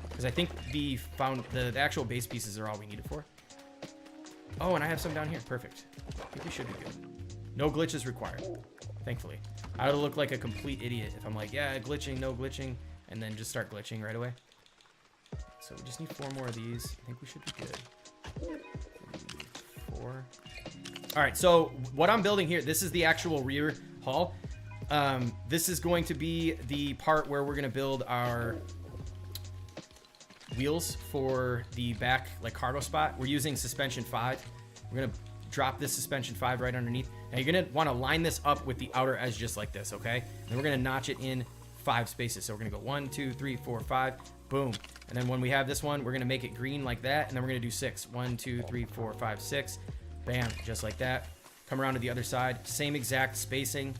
because I think the actual base pieces are all we need it for. Oh, and I have some down here. Perfect. I think we should be good. No glitches required, thankfully. I would look like a complete idiot if I'm like, yeah, glitching, no glitching, and then just start glitching right away. So we just need 4 more of these. I think we should be good. 4. All right, so what I'm building here, this is the actual rear hull. This is going to be the part where we're going to build our wheels for the back like cargo spot. We're using suspension 5. We're going to drop this suspension 5 right underneath. Now you're going to want to line this up with the outer edge just like this, okay? And we're going to notch it in 5 spaces. So we're going to go 1, 2, 3, 4, 5. Boom. And then when we have this one, we're going to make it green like that. And then we're going to do 6. 1, 2, 3, 4, 5, 6. Bam. Just like that. Come around to the other side. Same exact spacing.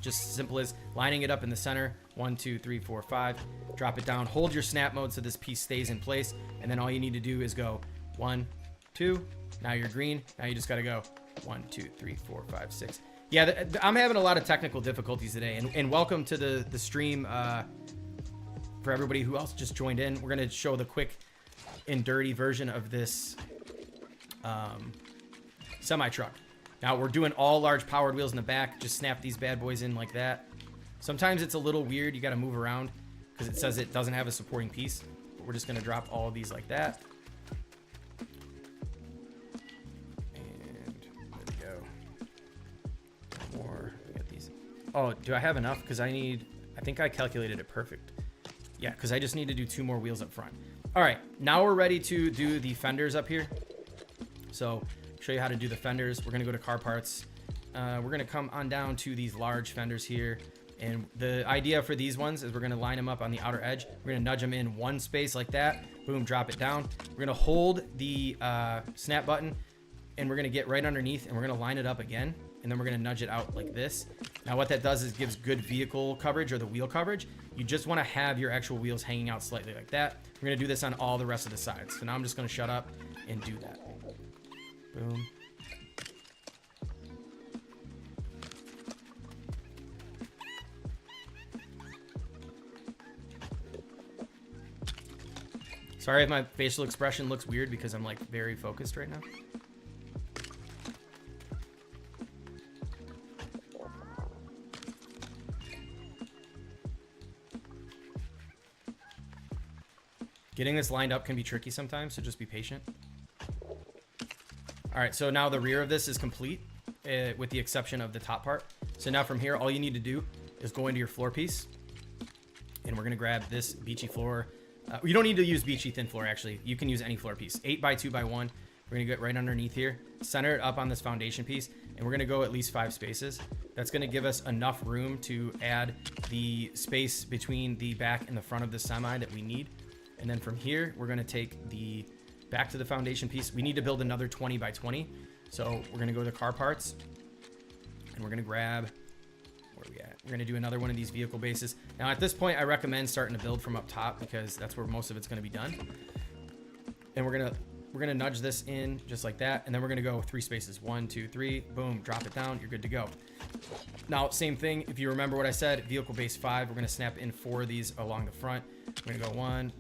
Just simple as lining it up in the center. 1, 2, 3, 4, 5. Drop it down. Hold your snap mode so this piece stays in place. And then all you need to do is go 1, 2. Now you're green. Now you just got to go 1, 2, 3, 4, 5, 6. Yeah, I'm having a lot of technical difficulties today. And welcome to the stream for everybody who else just joined in. We're going to show the quick and dirty version of this semi-truck. Now we're doing all large powered wheels in the back. Just snap these bad boys in like that. Sometimes it's a little weird. You got to move around because it says it doesn't have a supporting piece. But we're just going to drop all of these like that. And there we go. More. Get these. Oh, do I have enough? Because I think I calculated it perfect. Yeah, because I just need to do 2 more wheels up front. All right, now we're ready to do the fenders up here. So show you how to do the fenders. We're gonna go to car parts. We're gonna come on down to these large fenders here. And the idea for these ones is we're gonna line them up on the outer edge. We're gonna nudge them in one space like that. Boom, drop it down. We're gonna hold the snap button and we're gonna get right underneath and we're gonna line it up again. And then we're gonna nudge it out like this. Now what that does is gives good vehicle coverage or the wheel coverage. You just wanna have your actual wheels hanging out slightly like that. We're gonna do this on all the rest of the sides. So now I'm just gonna shut up and do that. Boom. Sorry if my facial expression looks weird because I'm like very focused right now. Getting this lined up can be tricky sometimes, so just be patient. All right, so now the rear of this is complete with the exception of the top part. So now from here, all you need to do is go into your floor piece and we're gonna grab this beachy floor. You don't need to use beachy thin floor actually. You can use any floor piece, 8x2x1. We're gonna get right underneath here, center it up on this foundation piece, and we're gonna go at least 5 spaces. That's gonna give us enough room to add the space between the back and the front of the semi that we need. And then from here, we're gonna take the back to the foundation piece. We need to build another 20x20. So we're gonna go to car parts and we're gonna grab, where are we at? We're gonna do another one of these vehicle bases. Now at this point, I recommend starting to build from up top because that's where most of it's gonna be done. And we're gonna nudge this in just like that. And then we're gonna go 3 spaces, 1, 2, 3, boom, drop it down, you're good to go. Now, same thing, if you remember what I said, vehicle base 5, we're gonna snap in 4 of these along the front. We're gonna go 1,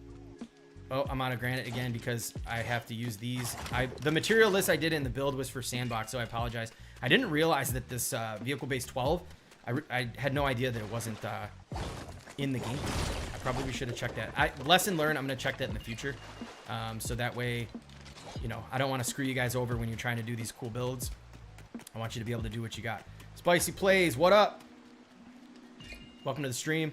oh, I'm out of granite again because I have to use these. The material list I did in the build was for sandbox, so I apologize. I didn't realize that this vehicle base 12, I had no idea that it wasn't in the game. I probably should have checked that. Lesson learned, I'm gonna check that in the future. So that way, you know, I don't want to screw you guys over when you're trying to do these cool builds. I want you to be able to do what you got. Spicy Plays, what up? Welcome to the stream.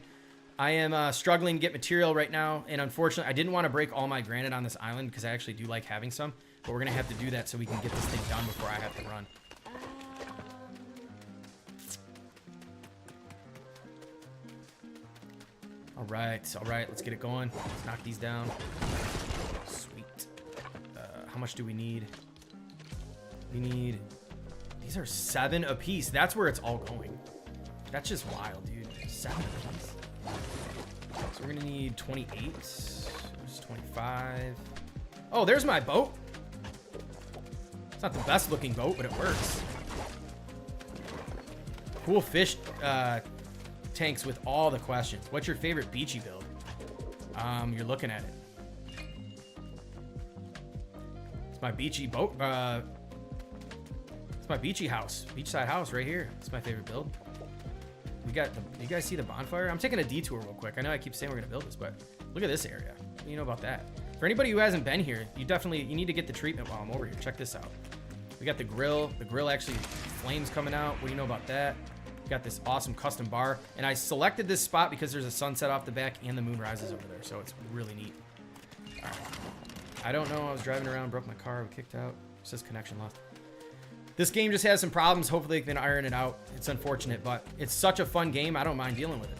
I am struggling to get material right now, and unfortunately, I didn't want to break all my granite on this island because I actually do like having some, but we're going to have to do that so we can get this thing done before I have to run. All right, let's get it going. Let's knock these down. Sweet. How much do we need? These are 7 apiece. That's where it's all going. That's just wild, dude. 7 apiece. So we're gonna need 28. There's 25. Oh, there's my boat. It's not the best looking boat, but it works. Cool fish tanks with all the questions. What's your favorite beachy build? You're looking at it. It's my beachy boat. It's my beachy house, beachside house right here. It's my favorite build. You guys see the bonfire? I'm taking a detour real quick. I know I keep saying we're gonna build this, but look at this area. What do you know about that? For anybody who hasn't been here, you need to get the treatment while I'm over here. Check this out. We got the grill. The grill actually flames coming out. What do you know about that? We got this awesome custom bar, and I selected this spot because there's a sunset off the back and the moon rises over there, so it's really neat. All right. I don't know. I was driving around, broke my car, we kicked out. It says connection lost. This game just has some problems. Hopefully they can iron it out. It's unfortunate, but it's such a fun game. I don't mind dealing with it.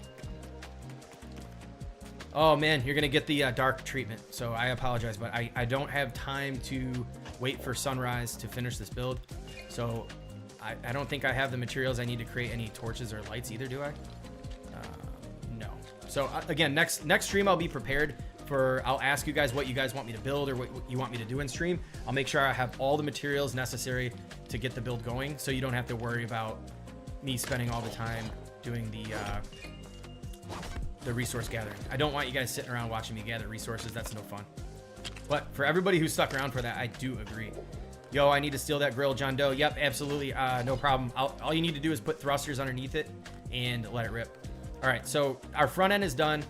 Oh man, you're gonna get the dark treatment. So I apologize, but I don't have time to wait for sunrise to finish this build. So I don't think I have the materials I need to create any torches or lights either, do I? No. So again, next stream I'll be prepared for, I'll ask you guys what you guys want me to build or what you want me to do in stream. I'll make sure I have all the materials necessary to get the build going, so you don't have to worry about me spending all the time doing the resource gathering. I don't want you guys sitting around watching me gather resources. That's no fun. But for everybody who stuck around for that, I do agree. Yo, I need to steal that grill, John Doe. Yep, absolutely. No problem. All you need to do is put thrusters underneath it and let it rip. All right, so our front end is done.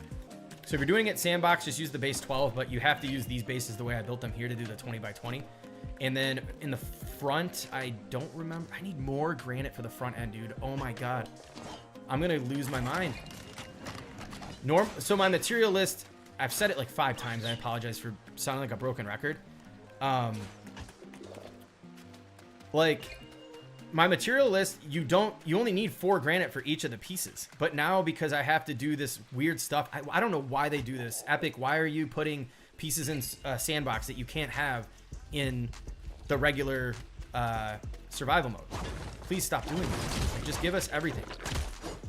So if you're doing it sandbox, just use the base 12, but you have to use these bases the way I built them here to do the 20 by 20. And then in the front, I don't remember. I need more granite for the front end, dude. Oh my God. I'm gonna lose my mind. So my material list, I've said it like 5 times. I apologize for sounding like a broken record. Like my material list, you only need 4 granite for each of the pieces. But now because I have to do this weird stuff, I don't know why they do this. Epic, why are you putting pieces in sandbox that you can't have in the regular survival mode? Please stop doing this. Like, just give us everything.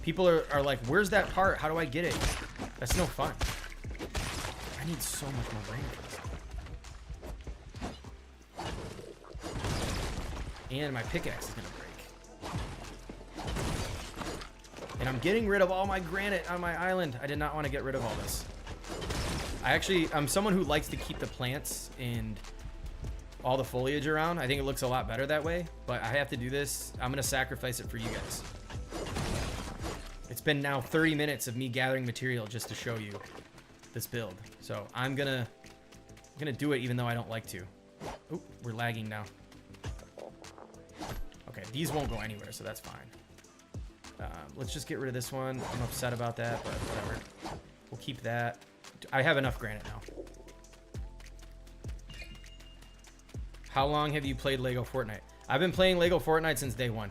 People are like, where's that part? How do I get it? That's no fun. I need so much more granite. And my pickaxe is gonna break. And I'm getting rid of all my granite on my island. I did not want to get rid of all this. I'm someone who likes to keep the plants and all the foliage around. I think it looks a lot better that way, but I have to do this. I'm gonna sacrifice it for you guys. It's been now 30 minutes of me gathering material just to show you this build. So I'm gonna do it even though I don't like to. Oh, we're lagging now. Okay, these won't go anywhere, so that's fine. Let's just get rid of this one. I'm upset about that, but whatever. We'll keep that. I have enough granite now. How long have you played Lego Fortnite? I've been playing Lego Fortnite since day 1.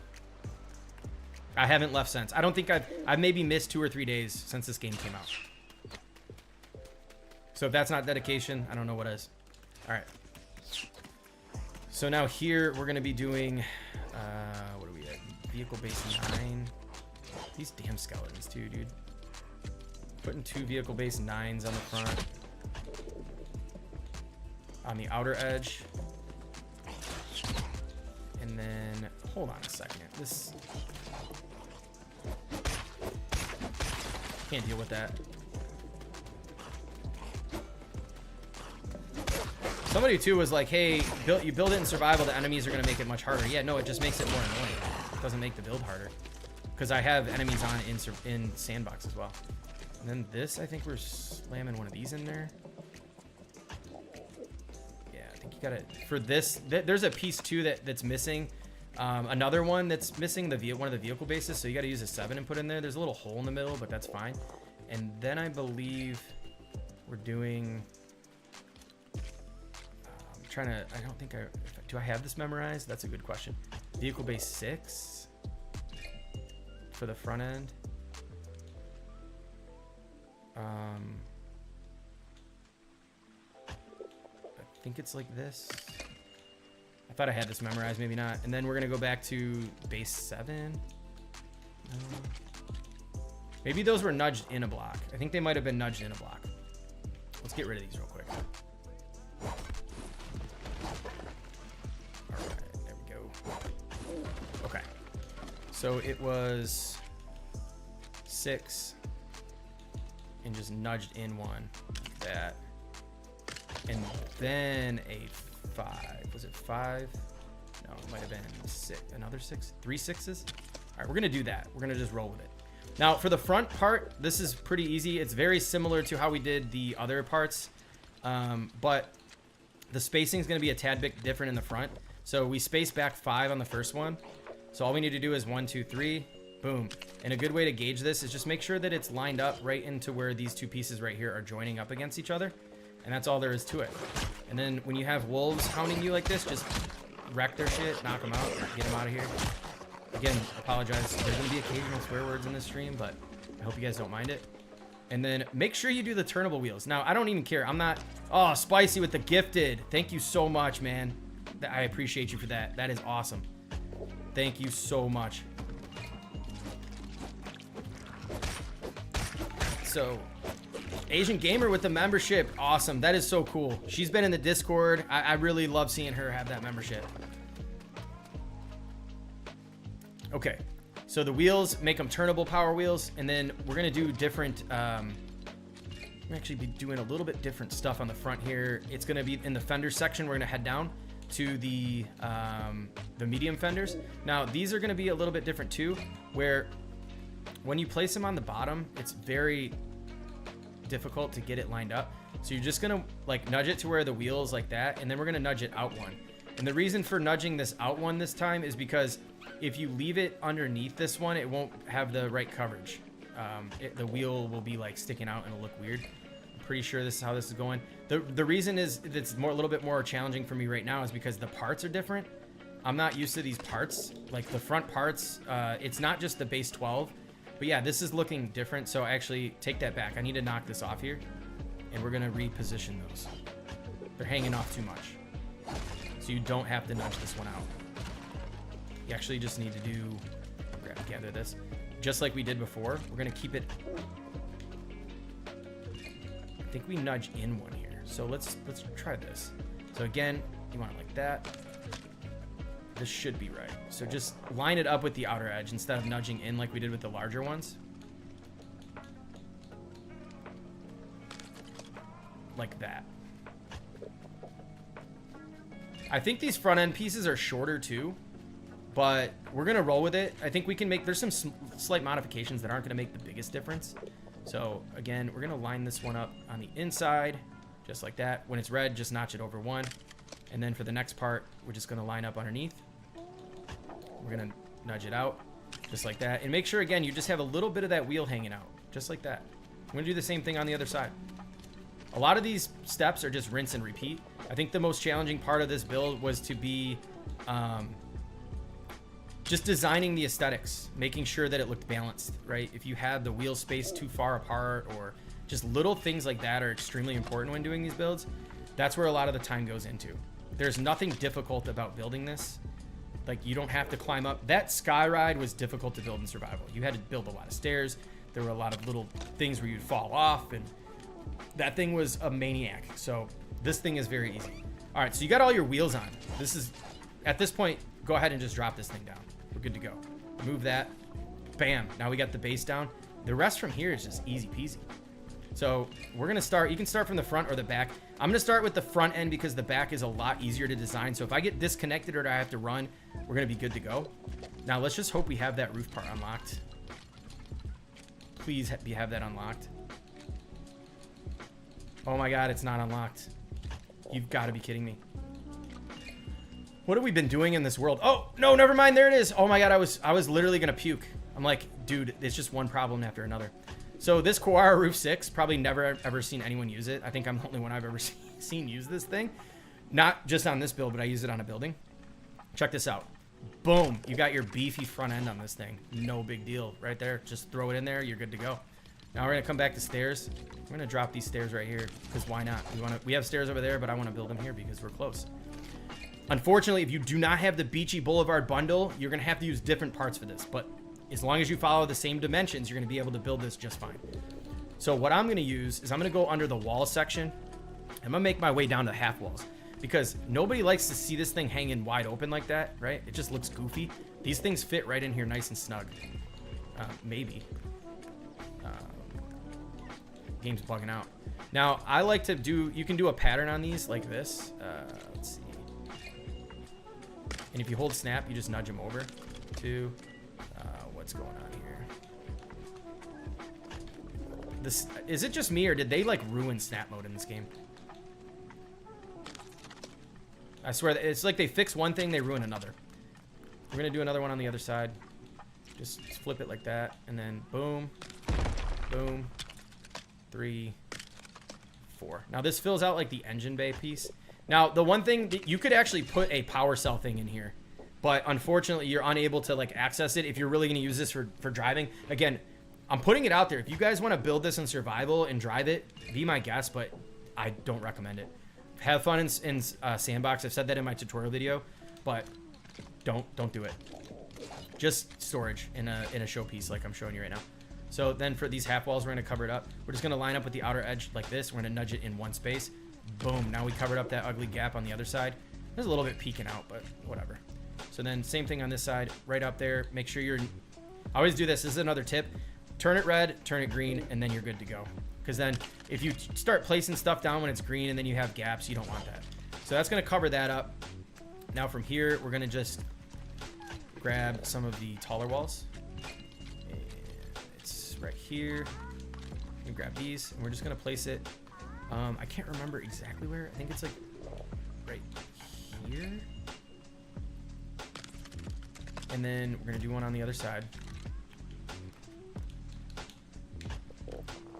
I haven't left since. I don't think I've maybe missed 2 or 3 days since this game came out. So if that's not dedication, I don't know what is. All right. So now here we're gonna be doing, what are we at? Vehicle base 9. These damn skeletons too, dude. Putting 2 vehicle base 9s on the front. On the outer edge. And then, hold on a second. This, can't deal with that. Somebody too was like, hey, you build it in survival, the enemies are gonna make it much harder. Yeah, no, it just makes it more annoying. It doesn't make the build harder. Because I have enemies on in sandbox as well. And then this, I think we're slamming one of these in there. Yeah, I think you gotta, for this, there's a piece too that's missing. Another one that's missing, one of the vehicle bases, so you gotta use a 7 and put in there. There's a little hole in the middle, but that's fine. And then I believe we're doing, I don't think do I have this memorized? That's a good question. Vehicle base 6 for the front end. I think it's like this. I thought I had this memorized, maybe not. And then we're gonna go back to base 7. Maybe those were nudged in a block. I think they might have been nudged in a block. Let's get rid of these real quick. So it was 6 and just nudged in one like that. And then a 5. Was it 5? No, it might have been 6. Another 6? 3 6s? All right, we're gonna do that. We're gonna just roll with it. Now for the front part, this is pretty easy. It's very similar to how we did the other parts, but the spacing is gonna be a tad bit different in the front. So we space back 5 on the first one. So all we need to do is 1, 2, 3, boom. And a good way to gauge this is just make sure that it's lined up right into where these 2 pieces right here are joining up against each other. And that's all there is to it. And then when you have wolves hounding you like this, just wreck their shit, knock them out, get them out of here. Again, apologize. There's gonna be occasional swear words in this stream, but I hope you guys don't mind it. And then make sure you do the turnable wheels. Now, I don't even care. I'm not, oh, Spicy with the gifted. Thank you so much, man. I appreciate you for that. That is awesome. Thank you so much. So, Asian Gamer with the membership. Awesome. That is so cool. She's been in the Discord. I really love seeing her have that membership. Okay. So the wheels, make them turnable power wheels. And then we're going to do different... we're actually be doing a little bit different stuff on the front here. It's going to be in the fender section. We're going to head down to the medium fenders. Now these are going to be a little bit different too, where when you place them on the bottom, it's very difficult to get it lined up. So you're just going to like nudge it to where the wheel is like that, and then we're going to nudge it out one. And the reason for nudging this out one this time is because if you leave it underneath this one, it won't have the right coverage. The wheel will be like sticking out and it'll look weird. I'm pretty sure this is how this is going. The reason is it's a little bit more challenging for me right now is because the parts are different. I'm not used to these parts. Like the front parts, it's not just the base 12. But yeah, this is looking different. So actually take that back. I need to knock this off here. And we're going to reposition those. They're hanging off too much. So you don't have to nudge this one out. You actually just need to do, gather this. Just like we did before, we're going to keep it. I think we nudge in one here. So let's try this. So again, you want it like that. This should be right. So just line it up with the outer edge instead of nudging in like we did with the larger ones. Like that. I think these front end pieces are shorter too, but we're going to roll with it. I think we can make, there's some slight modifications that aren't going to make the biggest difference. So again, we're going to line this one up on the inside, just like that. When it's red, just notch it over one. And then for the next part, we're just going to line up underneath. We're going to nudge it out, just like that. And make sure, again, you just have a little bit of that wheel hanging out, just like that. I'm going to do the same thing on the other side. A lot of these steps are just rinse and repeat. I think the most challenging part of this build was to be just designing the aesthetics, making sure that it looked balanced, right? If you had the wheel space too far apart or just little things like that are extremely important when doing these builds. That's where a lot of the time goes into. There's nothing difficult about building this. Like you don't have to climb up. That sky ride was difficult to build in survival. You had to build a lot of stairs. There were a lot of little things where you'd fall off, and that thing was a maniac. So this thing is very easy. All right, so you got all your wheels on. This is, at this point, go ahead and just drop this thing down. We're good to go. Move that. Bam. Now we got the base down. The rest from here is just easy peasy. So we're going to start, you can start from the front or the back. I'm going to start with the front end because the back is a lot easier to design. So if I get disconnected or I have to run, we're going to be good to go. Now let's just hope we have that roof part unlocked. Please have that unlocked. Oh my God, it's not unlocked. You've got to be kidding me. What have we been doing in this world? Oh, no, never mind. There it is. Oh my God, I was literally going to puke. I'm like, dude, it's just one problem after another. So this Koara Roof 6, probably never ever seen anyone use it. I think I'm the only one I've ever seen use this thing. Not just on this build, but I use it on a building. Check this out. Boom. You got your beefy front end on this thing. No big deal right there. Just throw it in there. You're good to go. Now we're going to come back to stairs. We're going to drop these stairs right here because why not? We have stairs over there, but I want to build them here because we're close. Unfortunately, if you do not have the Beachy Boulevard bundle, you're going to have to use different parts for this. But as long as you follow the same dimensions, you're going to be able to build this just fine. So what I'm going to use is I'm going to go under the wall section. I'm going to make my way down to half walls because nobody likes to see this thing hanging wide open like that, right? It just looks goofy. These things fit right in here nice and snug. Maybe. Game's bugging out. Now, I like to do, you can do a pattern on these like this. Let's see. And if you hold snap, you just nudge them over to, what's going on here? This, is it just me or did they like ruin snap mode in this game? I swear that it's like they fix one thing, they ruin another. We're gonna do another one on the other side. Just flip it like that, and then boom, boom, 3, 4. Now this fills out like the engine bay piece. Now the one thing that you could actually put a power cell thing in here, but unfortunately you're unable to like access it if you're really gonna use this for driving. Again, I'm putting it out there. If you guys want to build this in survival and drive it, be my guest, but I don't recommend it. Have fun in sandbox. I've said that in my tutorial video, but don't do it. Just storage in a showpiece like I'm showing you right now. So then for these half walls, we're going to cover it up. We're just going to line up with the outer edge like this. We're going to nudge it in one space. Boom. Now we covered up that ugly gap on the other side. There's a little bit peeking out, but whatever. So then same thing on this side, right up there. Make sure you're, I always do this. This is another tip. Turn it red, turn it green, and then you're good to go. Because then if you start placing stuff down when it's green and then you have gaps, you don't want that. So that's going to cover that up. Now from here, we're gonna just grab some of the taller walls. And it's right here. You grab these, and we're just gonna place it. I can't remember exactly where. I think it's like right here. And then we're gonna do one on the other side.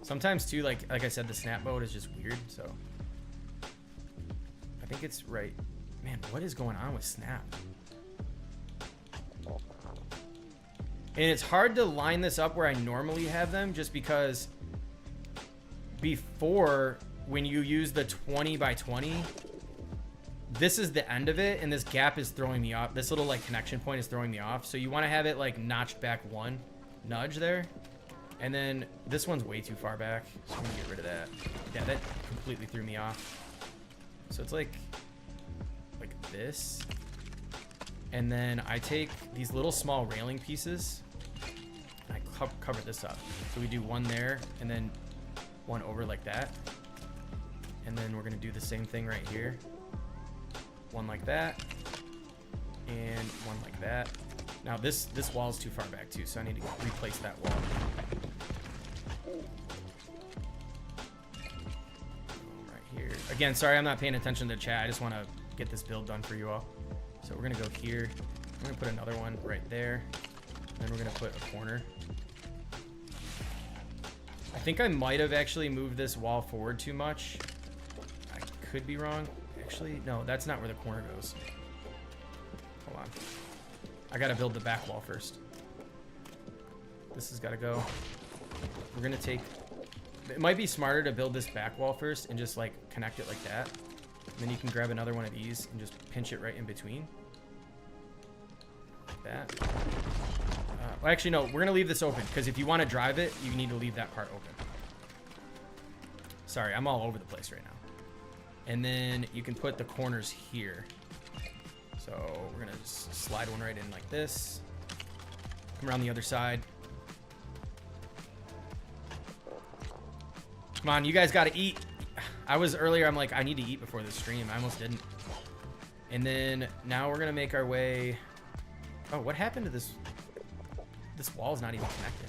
Sometimes too, like I said, the snap mode is just weird, so I think it's right. Man, what is going on with snap? And it's hard to line this up where I normally have them, just because before, when you use the 20 by 20, this is the end of it, and this gap is throwing me off. This little like connection point is throwing me off. So you want to have it like notched back one nudge there. And then this one's way too far back, so I'm gonna get rid of that. Yeah, that completely threw me off. So it's like this. And then I take these little small railing pieces and I cover this up. So we do one there and then one over like that. And then we're gonna do the same thing right here. One like that and one like that. Now this wall is too far back too, so I need to replace that wall. Right here. Again, sorry I'm not paying attention to the chat. I just want to get this build done for you all. So we're gonna go here. I'm gonna put another one right there. Then we're gonna put a corner. I think I might have actually moved this wall forward too much. I could be wrong. Actually, no, that's not where the corner goes. Hold on. I gotta build the back wall first. This has gotta go. We're gonna take, it might be smarter to build this back wall first and just like connect it like that. And then you can grab another one of these and just pinch it right in between. Like that. Well, actually, no, we're gonna leave this open because if you want to drive it, you need to leave that part open. Sorry, I'm all over the place right now. And then you can put the corners here. So we're gonna just slide one right in like this. Come around the other side. Come on, you guys gotta eat. I was earlier, I'm like, I need to eat before this stream. I almost didn't. And then now we're gonna make our way. Oh, what happened to this? This wall is not even connected.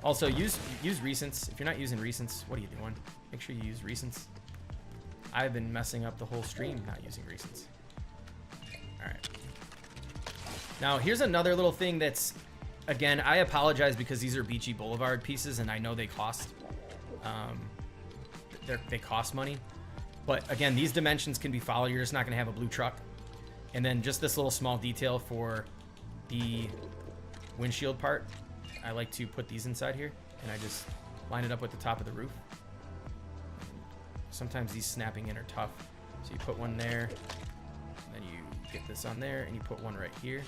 Also, use recents. If you're not using recents, what are you doing? Make sure you use recents. I've been messing up the whole stream not using recents. All right. Now, here's another little thing that's, again, I apologize because these are Beachy Boulevard pieces, and I know they cost, they cost money. But again, these dimensions can be followed. You're just not going to have a blue truck. And then just this little small detail for the windshield part. I like to put these inside here, and I just line it up with the top of the roof. Sometimes these snapping in are tough. So you put one there, and then you get this on there, and you put one right here.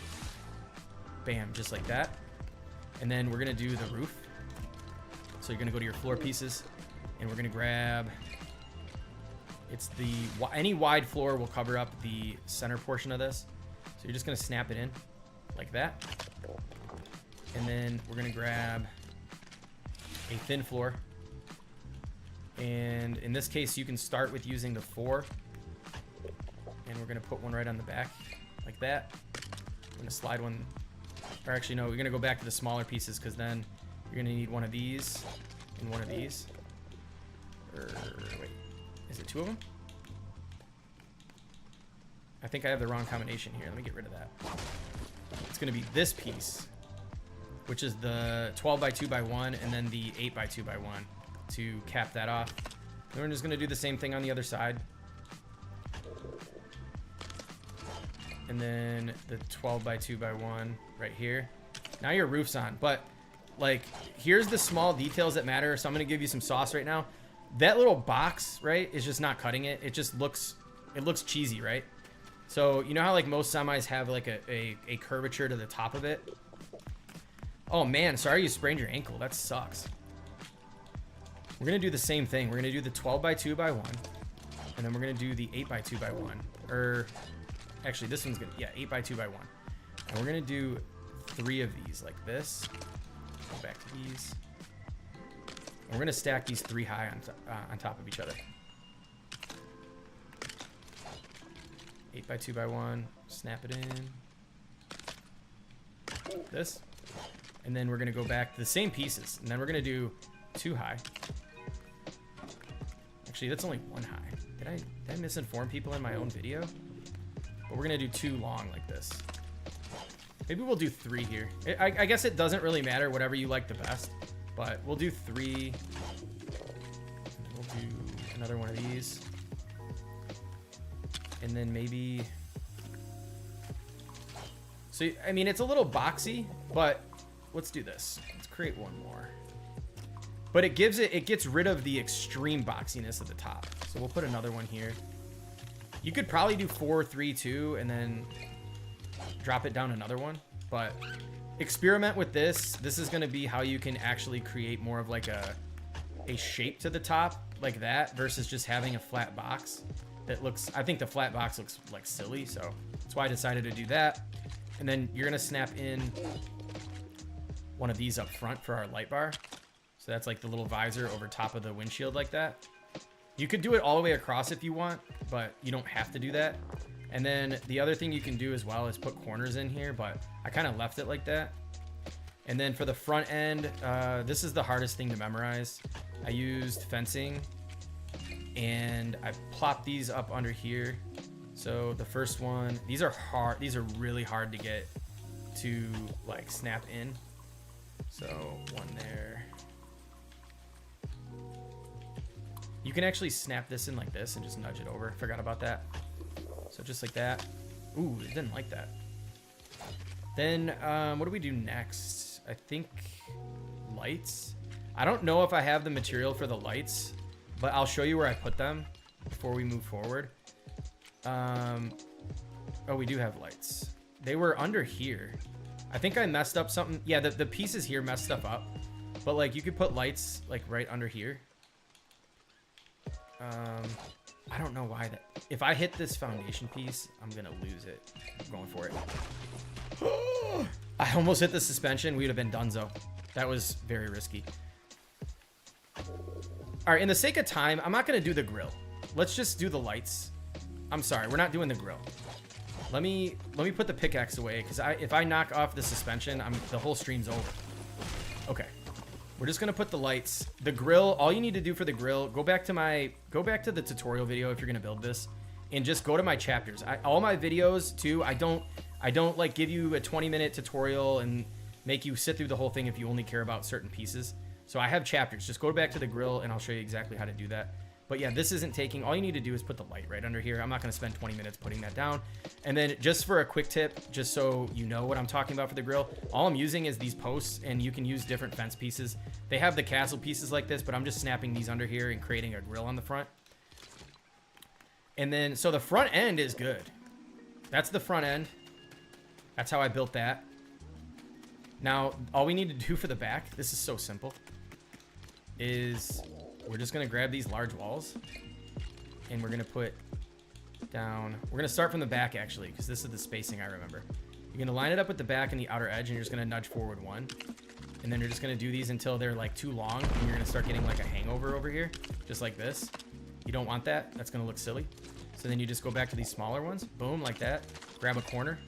Bam, just like that. And then we're gonna do the roof. So you're gonna go to your floor pieces, and we're gonna grab, it's the, any wide floor will cover up the center portion of this. So you're just gonna snap it in like that. And then we're gonna grab a thin floor. And in this case, you can start with using the 4. And we're gonna put one right on the back like that. I'm gonna slide one, or actually no, we're gonna go back to the smaller pieces because then you're gonna need one of these and one of these. Or wait, is it 2 of them? I think I have the wrong combination here. Let me get rid of that. It's gonna be this piece, which is the 12 by 2 by 1, and then the 8 by 2 by 1 to cap that off. And we're just gonna do the same thing on the other side. And then the 12 by 2 by 1 right here. Now your roof's on, but like, here's the small details that matter. So I'm gonna give you some sauce right now. That little box, right, is just not cutting it. It just looks, it looks cheesy, right? So you know how like most semis have like a curvature to the top of it? Oh man, sorry you sprained your ankle. That sucks. We're gonna do the same thing. We're gonna do the 12 by 2 by 1, and then we're gonna do the 8 by 2 by 1. Or actually, this one's gonna, yeah, 8 by 2 by 1. And we're gonna do 3 of these like this. Go back to these. And we're gonna stack these 3 high on top of each other. 8 by 2 by 1, snap it in. This. And then we're gonna go back to the same pieces. And then we're gonna do 2 high. Actually, that's only 1 high. Did I misinform people in my own video? But we're gonna do 2 long like this. Maybe we'll do 3 here. I guess it doesn't really matter, whatever you like the best. But we'll do 3. We'll do another one of these. And then maybe... So, I mean, it's a little boxy, but let's do this. Let's create one more. But it gets rid of the extreme boxiness at the top. So we'll put another one here. You could probably do 4, 3, 2, and then drop it down another one. But experiment with this. This is going to be how you can actually create more of like a shape to the top like that versus just having a flat box that looks, I think the flat box looks like silly. So that's why I decided to do that. And then you're going to snap in one of these up front for our light bar. So that's like the little visor over top of the windshield like that. You could do it all the way across if you want, but you don't have to do that. And then the other thing you can do as well is put corners in here, but I kind of left it like that. And then for the front end, this is the hardest thing to memorize. I used fencing and I plopped these up under here. So the first one, these are hard. These are really hard to get to like snap in. So one there. You can actually snap this in like this and just nudge it over. Forgot about that. So just like that. Ooh, it didn't like that. Then what do we do next? I think lights. I don't know if I have the material for the lights, but I'll show you where I put them before we move forward. Oh, we do have lights. They were under here. I think I messed up something. Yeah, the pieces here messed stuff up. But like you could put lights like right under here. I don't know why that. If I hit this foundation piece, I'm gonna lose it. I'm going for it. I almost hit the suspension. We would have been donezo. That was very risky. All right, in the sake of time, I'm not gonna do the grill. Let's just do the lights. I'm sorry, we're not doing the grill. Let me put the pickaxe away because if I knock off the suspension, the whole stream's over. Okay. We're just gonna put the lights, the grill. All you need to do for the grill, go back to the tutorial video if you're gonna build this, and just go to my chapters. All my videos too. I don't like give you a 20-minute tutorial and make you sit through the whole thing if you only care about certain pieces. So I have chapters. Just go back to the grill and I'll show you exactly how to do that. But yeah, this isn't taking. All you need to do is put the light right under here. I'm not gonna spend 20 minutes putting that down. And then just for a quick tip, just so you know what I'm talking about for the grill, all I'm using is these posts, and you can use different fence pieces. They have the castle pieces like this, but I'm just snapping these under here and creating a grill on the front. And then, so the front end is good. That's the front end. That's how I built that. Now, all we need to do for the back, this is so simple, is we're just gonna grab these large walls and we're gonna put down, we're gonna start from the back actually, because this is the spacing I remember. You're gonna line it up with the back and the outer edge, and you're just gonna nudge forward one. And then you're just gonna do these until they're like too long, and you're gonna start getting like a hangover over here, just like this. You don't want that, that's gonna look silly. So then you just go back to these smaller ones, boom, like that. Grab a corner.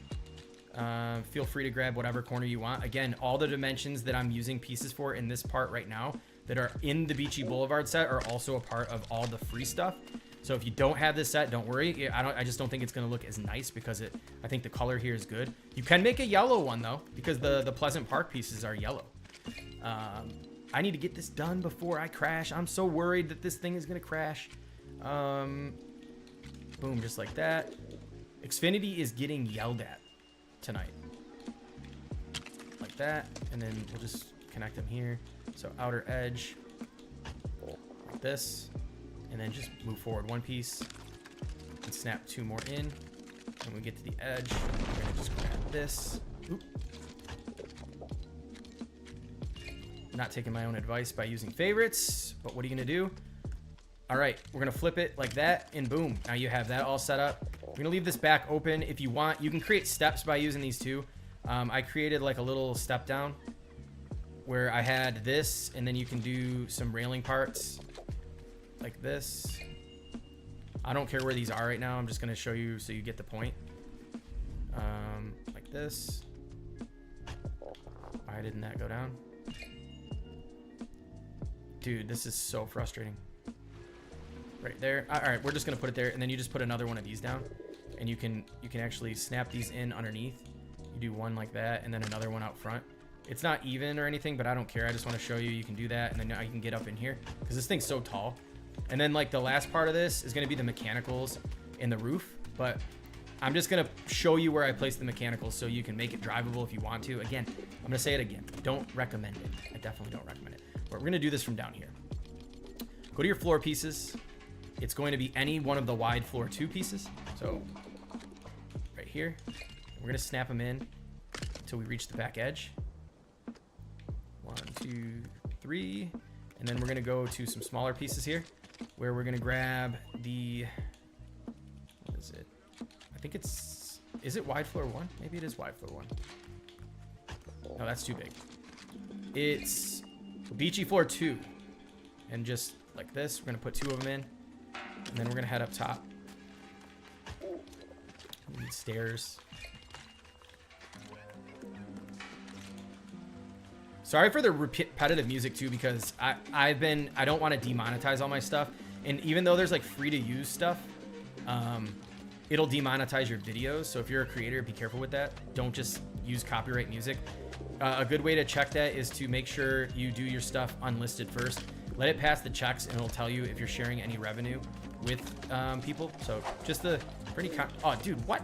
Feel free to grab whatever corner you want. Again, all the dimensions that I'm using pieces for in this part right now that are in the Beachy Boulevard set are also a part of all the free stuff. So if you don't have this set, don't worry. I just don't think it's gonna look as nice because I think the color here is good. You can make a yellow one though, because the Pleasant Park pieces are yellow. I need to get this done before I crash. I'm so worried that this thing is gonna crash. Boom, just like that. Xfinity is getting yelled at tonight. Like that, and then we'll just connect them here. So outer edge, like this, and then just move forward one piece and snap 2 more in. When we get to the edge, we're gonna just grab this. Oop. Not taking my own advice by using favorites, but what are you gonna do? All right, we're gonna flip it like that, and boom, now you have that all set up. We're gonna leave this back open. If you want, you can create steps by using these too. I created like a little step down where I had this, and then you can do some railing parts like this. I don't care where these are right now. I'm just going to show you so you get the point. Like this. Why didn't that go down? Dude, this is so frustrating. Right there. All right, we're just going to put it there, and then you just put another one of these down, and you can actually snap these in underneath. You do one like that, and then another one out front. It's not even or anything, but I don't care. I just want to show you you can do that, and then now you can get up in here because this thing's so tall. And then like the last part of this is going to be the mechanicals in the roof, but I'm just going to show you where I place the mechanicals so you can make it drivable if you want to. Again, I'm going to say it again. Don't recommend it. I definitely don't recommend it. But we're going to do this from down here. Go to your floor pieces. It's going to be any one of the wide floor 2 pieces. So right here, we're going to snap them in until we reach the back edge. 1, 2, 3. And then we're going to go to some smaller pieces here where we're going to grab the, what is it? I think it's, is it wide floor 1? Maybe it is wide floor 1. No, that's too big. It's beachy floor 2. And just like this, we're going to put 2 of them in. And then we're going to head up top. We need stairs. Sorry for the repetitive music too, because I don't want to demonetize all my stuff. And even though there's like free to use stuff, it'll demonetize your videos. So if you're a creator, be careful with that. Don't just use copyright music. A good way to check that is to make sure you do your stuff unlisted first. Let it pass the checks and it'll tell you if you're sharing any revenue with people. So just the pretty oh dude, what?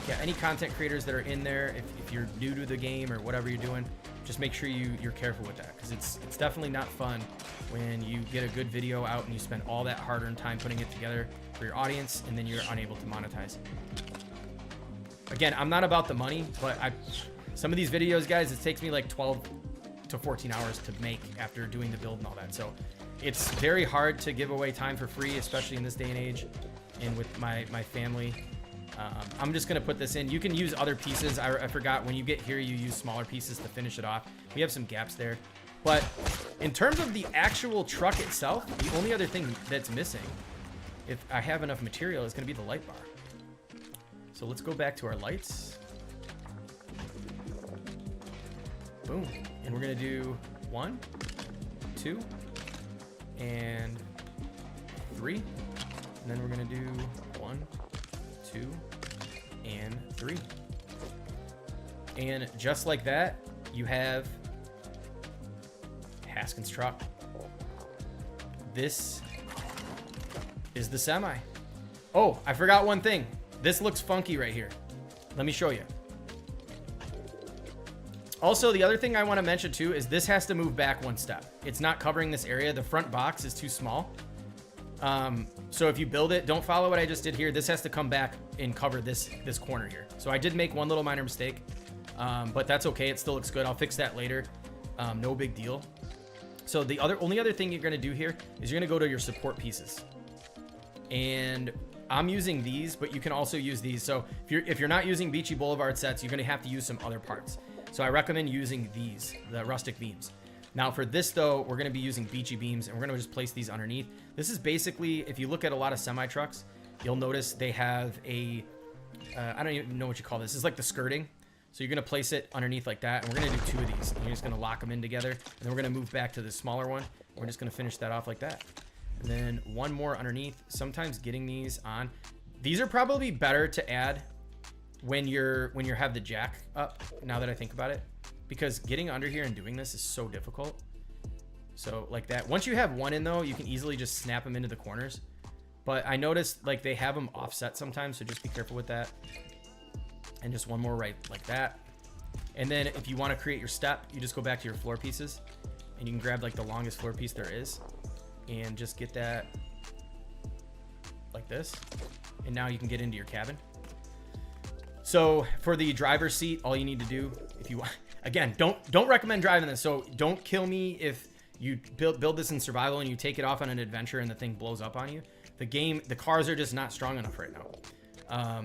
Yeah, any content creators that are in there, if you're new to the game or whatever you're doing, just make sure you're careful with that, because it's definitely not fun when you get a good video out and you spend all that hard-earned time putting it together for your audience and then you're unable to monetize. Again, I'm not about the money, but some of these videos, guys, it takes me like 12 to 14 hours to make after doing the build and all that. So it's very hard to give away time for free, especially in this day and age and with my family. I'm just going to put this in. You can use other pieces. I forgot, when you get here, you use smaller pieces to finish it off. We have some gaps there. But in terms of the actual truck itself, the only other thing that's missing, if I have enough material, is going to be the light bar. So let's go back to our lights. Boom. And we're going to do 1, 2, and 3. And then we're going to do 1, 2, and 3. And just like that, you have Haskins truck. This is the semi. Oh, I forgot one thing. This looks funky right here. Let me show you. Also, the other thing I want to mention too is this has to move back 1 step. It's not covering this area. The front box is too small. So if you build it, don't follow what I just did here. This has to come back and cover this corner here. So I did make one little minor mistake, but that's okay. It still looks good. I'll fix that later. No big deal. So the only other thing you're going to do here is you're going to go to your support pieces. And I'm using these, but you can also use these. So if you're not using Beachy Boulevard sets, you're going to have to use some other parts. So I recommend using these, the rustic beams. Now for this though, we're going to be using beachy beams, and we're going to just place these underneath. This is basically, if you look at a lot of semi trucks, you'll notice they have a, I don't even know what you call this. It's like the skirting. So you're going to place it underneath like that. And we're going to do 2 of these. And you're just going to lock them in together. And then we're going to move back to the smaller one. We're just going to finish that off like that. And then 1 more underneath. Sometimes getting these on. These are probably better to add when you have the jack up, now that I think about it. Because getting under here and doing this is so difficult. So like that. Once you have 1 in though, you can easily just snap them into the corners. But I noticed like they have them offset sometimes, so just be careful with that. And just 1 more right like that. And then if you want to create your step, you just go back to your floor pieces and you can grab like the longest floor piece there is and just get that like this. And now you can get into your cabin. So for the driver's seat, all you need to do, if you want, again, don't recommend driving this. So don't kill me if you build this in survival and you take it off on an adventure and the thing blows up on you. The cars are just not strong enough right now.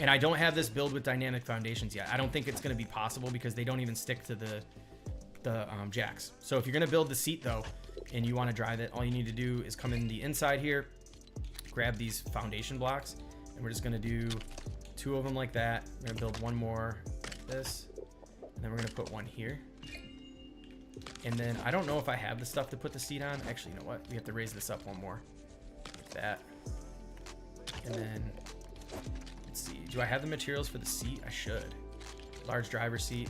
And I don't have this build with dynamic foundations yet. I don't think it's going to be possible because they don't even stick to the jacks. So if you're going to build the seat though, and you want to drive it, all you need to do is come in the inside here, grab these foundation blocks, and we're just going to do 2 of them like that. We're going to build one more like this, and then we're going to put one here. And then I don't know if I have the stuff to put the seat on. Actually, you know what? We have to raise this up one more. Like that. And then, let's see. Do I have the materials for the seat? I should. Large driver seat.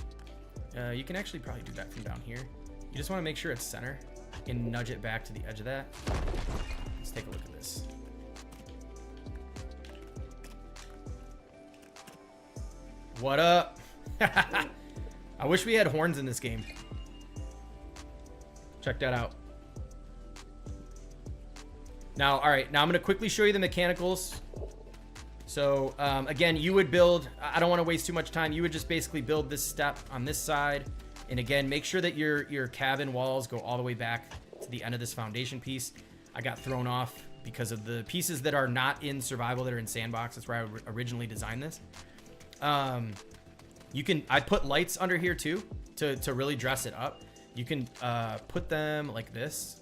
You can actually probably do that from down here. You just want to make sure it's center and nudge it back to the edge of that. Let's take a look at this. What up? I wish we had horns in this game. Check that out. Now, all right, now I'm going to quickly show you the mechanicals. So again, you would build, I don't want to waste too much time. You would just basically build this step on this side. And again, make sure that your cabin walls go all the way back to the end of this foundation piece. I got thrown off because of the pieces that are not in survival that are in sandbox. That's where I originally designed this. I put lights under here too to really dress it up. You can put them like this.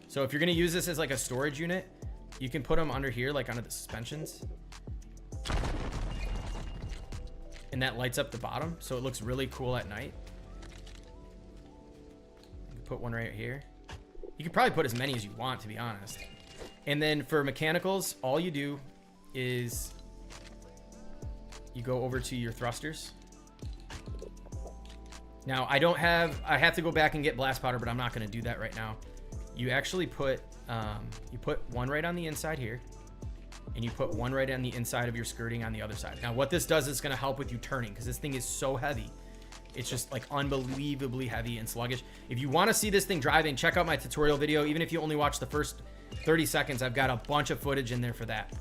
So if you're going to use this as like a storage unit, you can put them under here, like under the suspensions. And that lights up the bottom, so it looks really cool at night. You can put one right here. You can probably put as many as you want, to be honest. And then for mechanicals, all you do is you go over to your thrusters. Now, I have to go back and get blast powder, but I'm not going to do that right now. You actually put, you put one right on the inside here, and you put one right on the inside of your skirting on the other side. Now, what this does is going to help with you turning, because this thing is so heavy. It's just like unbelievably heavy and sluggish. If you want to see this thing driving, check out my tutorial video. Even if you only watch the first 30 seconds, I've got a bunch of footage in there for that.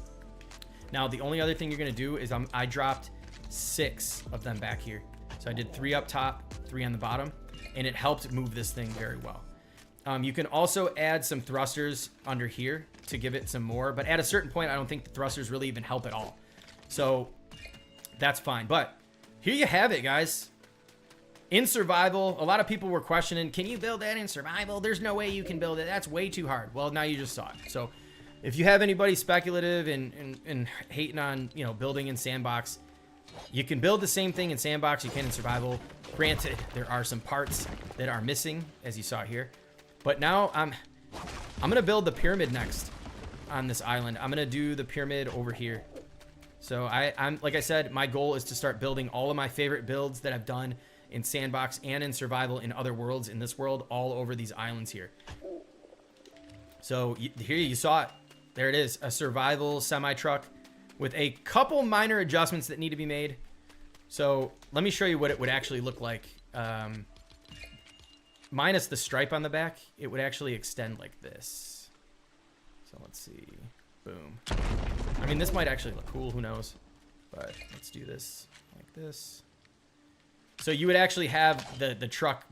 Now, the only other thing you're going to do is I dropped 6 of them back here. So I did 3 up top, 3 on the bottom, and it helped move this thing very well. You can also add some thrusters under here to give it some more, but at a certain point, I don't think the thrusters really even help at all. So that's fine. But here you have it, guys. In survival, a lot of people were questioning, can you build that in survival? There's no way you can build it. That's way too hard. Well, now you just saw it. So if you have anybody speculative and hating on, you know, building in sandbox, you can build the same thing in sandbox you can in survival. Granted, there are some parts that are missing, as you saw here. But now I'm gonna build the pyramid next on this island. I'm gonna do the pyramid over here. So I'm like I said, my goal is to start building all of my favorite builds that I've done in sandbox and in survival in other worlds in this world all over these islands here. So here you saw it. There it is, a survival semi-truck with a couple minor adjustments that need to be made. So let me show you what it would actually look like. Minus the stripe on the back, it would actually extend like this. So let's see. Boom. I mean, this might actually look cool. Who knows? But let's do this like this. So you would actually have the truck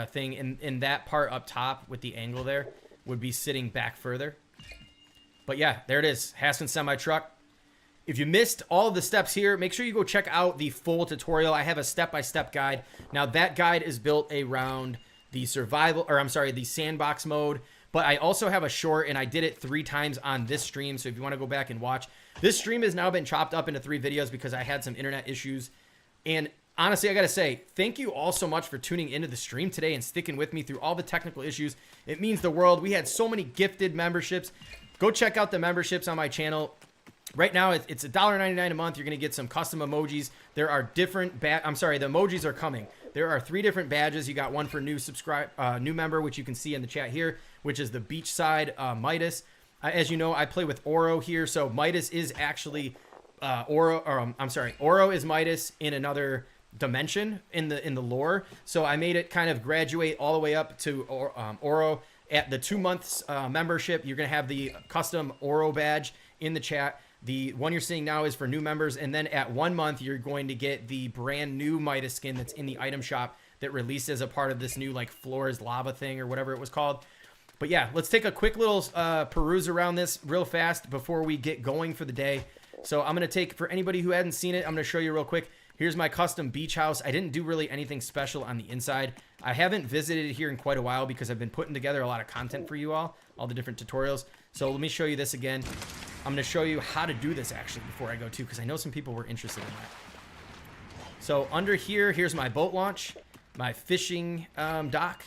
thing in that part up top with the angle there would be sitting back further. But yeah, there it is. Haskin semi-truck. If you missed all of the steps here, make sure you go check out the full tutorial. I have a step-by-step guide. Now that guide is built around the survival, or I'm sorry, the sandbox mode. But I also have a short, and I did it 3 times on this stream. So if you want to go back and watch, this stream has now been chopped up into 3 videos because I had some internet issues. And honestly, I got to say, thank you all so much for tuning into the stream today and sticking with me through all the technical issues. It means the world. We had so many gifted memberships. Go check out the memberships on my channel. Right now, it's $1.99 a month. You're going to get some custom emojis. There are different I'm sorry, the emojis are coming. There are 3 different badges. You got one for new new member, which you can see in the chat here, which is the beachside Midas. As you know, I play with Oro here, so Midas is actually Oro is Midas in another dimension in the lore. So I made it kind of graduate all the way up to Oro. At the 2 months membership, you're going to have the custom Oro badge in the chat. The one you're seeing now is for new members. And then at 1 month, you're going to get the brand new Midas skin that's in the item shop that released as a part of this new like Floor is Lava thing or whatever it was called. But yeah, let's take a quick little peruse around this real fast before we get going for the day. So I'm going to take, for anybody who hadn't seen it, I'm going to show you real quick. Here's my custom beach house. I didn't do really anything special on the inside. I haven't visited it here in quite a while because I've been putting together a lot of content for you all the different tutorials. So let me show you this again. I'm going to show you how to do this actually before I go too, because I know some people were interested in that. So under here, here's my boat launch, my fishing dock.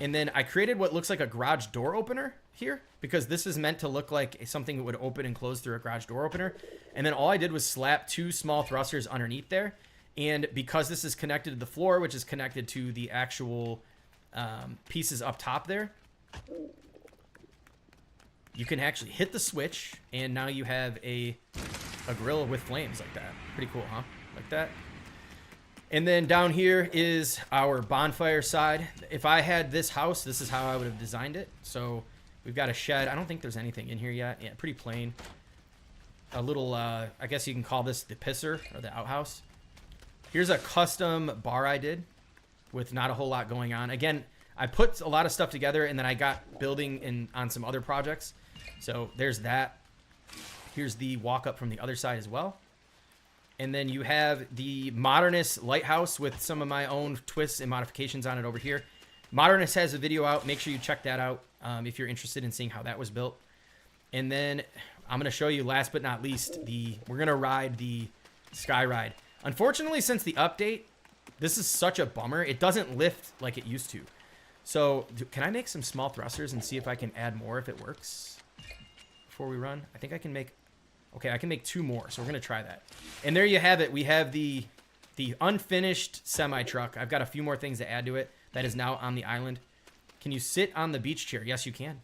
And then I created what looks like a garage door opener here, because this is meant to look like something that would open and close through a garage door opener. And then all I did was slap 2 small thrusters underneath there. And because this is connected to the floor, which is connected to the actual pieces up top there, you can actually hit the switch, and now you have a grill with flames like that. Pretty cool, huh? Like that. And then down here is our bonfire side. If I had this house, this is how I would have designed it. So we've got a shed. I don't think there's anything in here yet. Yeah, pretty plain. A little, I guess you can call this the pisser or the outhouse. Here's a custom bar I did with not a whole lot going on. Again, I put a lot of stuff together, and then I got building on some other projects. So there's that. Here's the walk up from the other side as well. And then you have the Modernist lighthouse with some of my own twists and modifications on it over here. Modernist has a video out. Make sure you check that out if you're interested in seeing how that was built. And then I'm going to show you, last but not least, we're going to ride the Sky Ride. Unfortunately, since the update, this is such a bummer. It doesn't lift like it used to. So can I make some small thrusters and see if I can add more if it works before we run? I think I can make... Okay, I can make 2 more, so we're going to try that. And there you have it. We have the unfinished semi-truck. I've got a few more things to add to it that is now on the island. Can you sit on the beach chair? Yes, you can.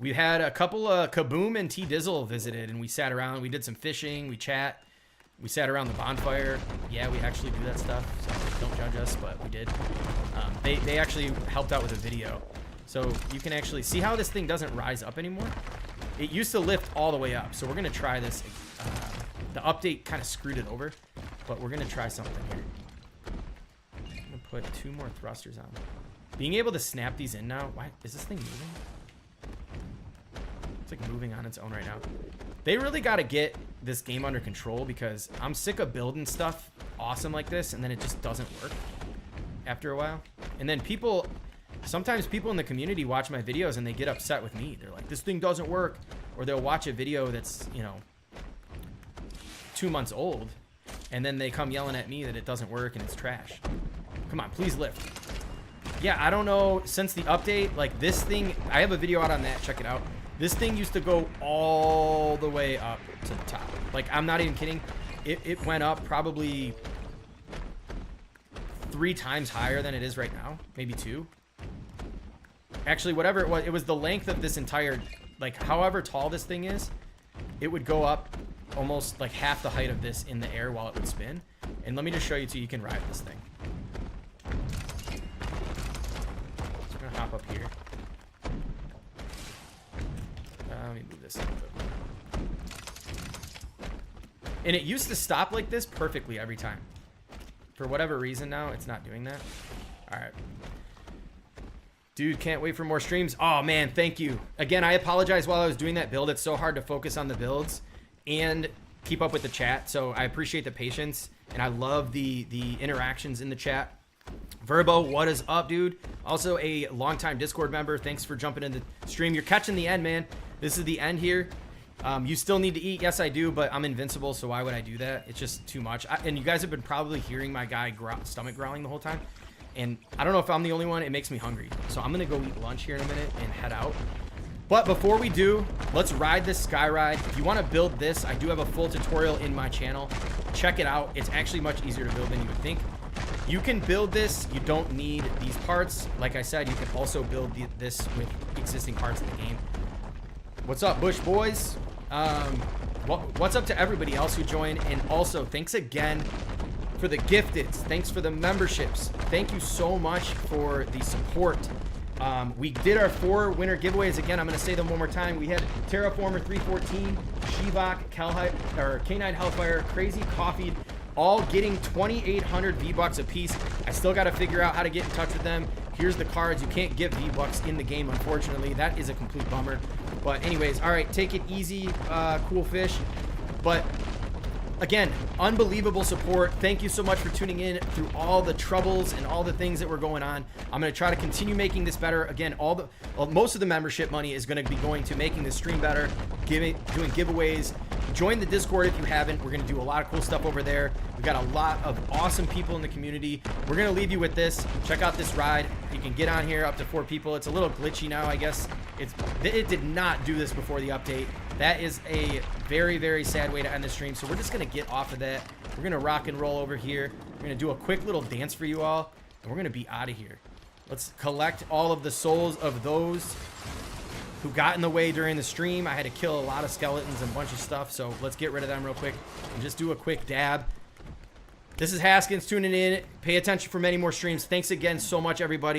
We had a couple of Kaboom and T-Dizzle visited, and we sat around. We did some fishing. We chat. We sat around the bonfire. Yeah, we actually do that stuff, so don't judge us, but we did. They actually helped out with a video. So you can actually see how this thing doesn't rise up anymore. It used to lift all the way up, so we're going to try this. The update kind of screwed it over, but we're going to try something here. I'm going to put 2 more thrusters on. Being able to snap these in now. Why is this thing moving? It's like moving on its own right now. They really got to get this game under control, because I'm sick of building stuff awesome like this, and then it just doesn't work after a while. And then sometimes people in the community watch my videos and they get upset with me. They're like, this thing doesn't work. Or they'll watch a video that's, 2 months old, and then they come yelling at me that it doesn't work and it's trash. Come on, please lift. Yeah, I don't know. Since the update, like this thing, I have a video out on that. Check it out. This thing used to go all the way up to the top. Like, I'm not even kidding. It went up probably 3 times higher than it is right now. Maybe 2. Actually, whatever it was the length of this entire, like, however tall this thing is, it would go up almost like half the height of this in the air while it would spin. And let me just show you so you can ride this thing. So I'm going to hop up here. Let me move this a little bit more. And it used to stop like this perfectly every time. For whatever reason now, it's not doing that. All right. Dude, can't wait for more streams. Oh, man, thank you. Again, I apologize while I was doing that build. It's so hard to focus on the builds and keep up with the chat. So I appreciate the patience, and I love the interactions in the chat. Verbo, what is up, dude? Also a longtime Discord member. Thanks for jumping in the stream. You're catching the end, man. This is the end here. You still need to eat. Yes, I do, but I'm invincible, so why would I do that? It's just too much. And you guys have been probably hearing my guy stomach growling the whole time. And I don't know if I'm the only one. It makes me hungry. So I'm going to go eat lunch here in a minute and head out. But before we do, let's ride this Sky Ride. If you want to build this, I do have a full tutorial in my channel. Check it out. It's actually much easier to build than you would think. You can build this. You don't need these parts. Like I said, you can also build this with existing parts in the game. What's up, Bush boys? What's up to everybody else who joined? And also, thanks again for the gifteds. Thanks for the memberships. Thank you so much for the support. We did our 4 winner giveaways. Again, I'm going to say them one more time. We had Terraformer 314, Shivak, K9 Hellfire, Crazy Coffee, all getting 2,800 V-Bucks a piece. I still got to figure out how to get in touch with them. Here's the cards. You can't get V-Bucks in the game, unfortunately. That is a complete bummer. But anyways, all right, take it easy, cool fish. But Again, unbelievable support. Thank you so much for tuning in through all the troubles and all the things that were going on. I'm going to try to continue making this better. Again, most of the membership money is going to be going to making this stream better, doing giveaways. Join the Discord if you haven't. We're going to do a lot of cool stuff over there. We've got a lot of awesome people in the community. We're going to leave you with this. Check out this ride. You can get on here up to 4 people. It's a little glitchy now, I guess. It did not do this before the update. That is a very, very sad way to end the stream. So we're just going to get off of that. We're going to rock and roll over here. We're going to do a quick little dance for you all. And we're going to be out of here. Let's collect all of the souls of those who got in the way during the stream. I had to kill a lot of skeletons and a bunch of stuff. So let's get rid of them real quick and just do a quick dab. This is Haskins tuning in. Pay attention for many more streams. Thanks again so much, everybody.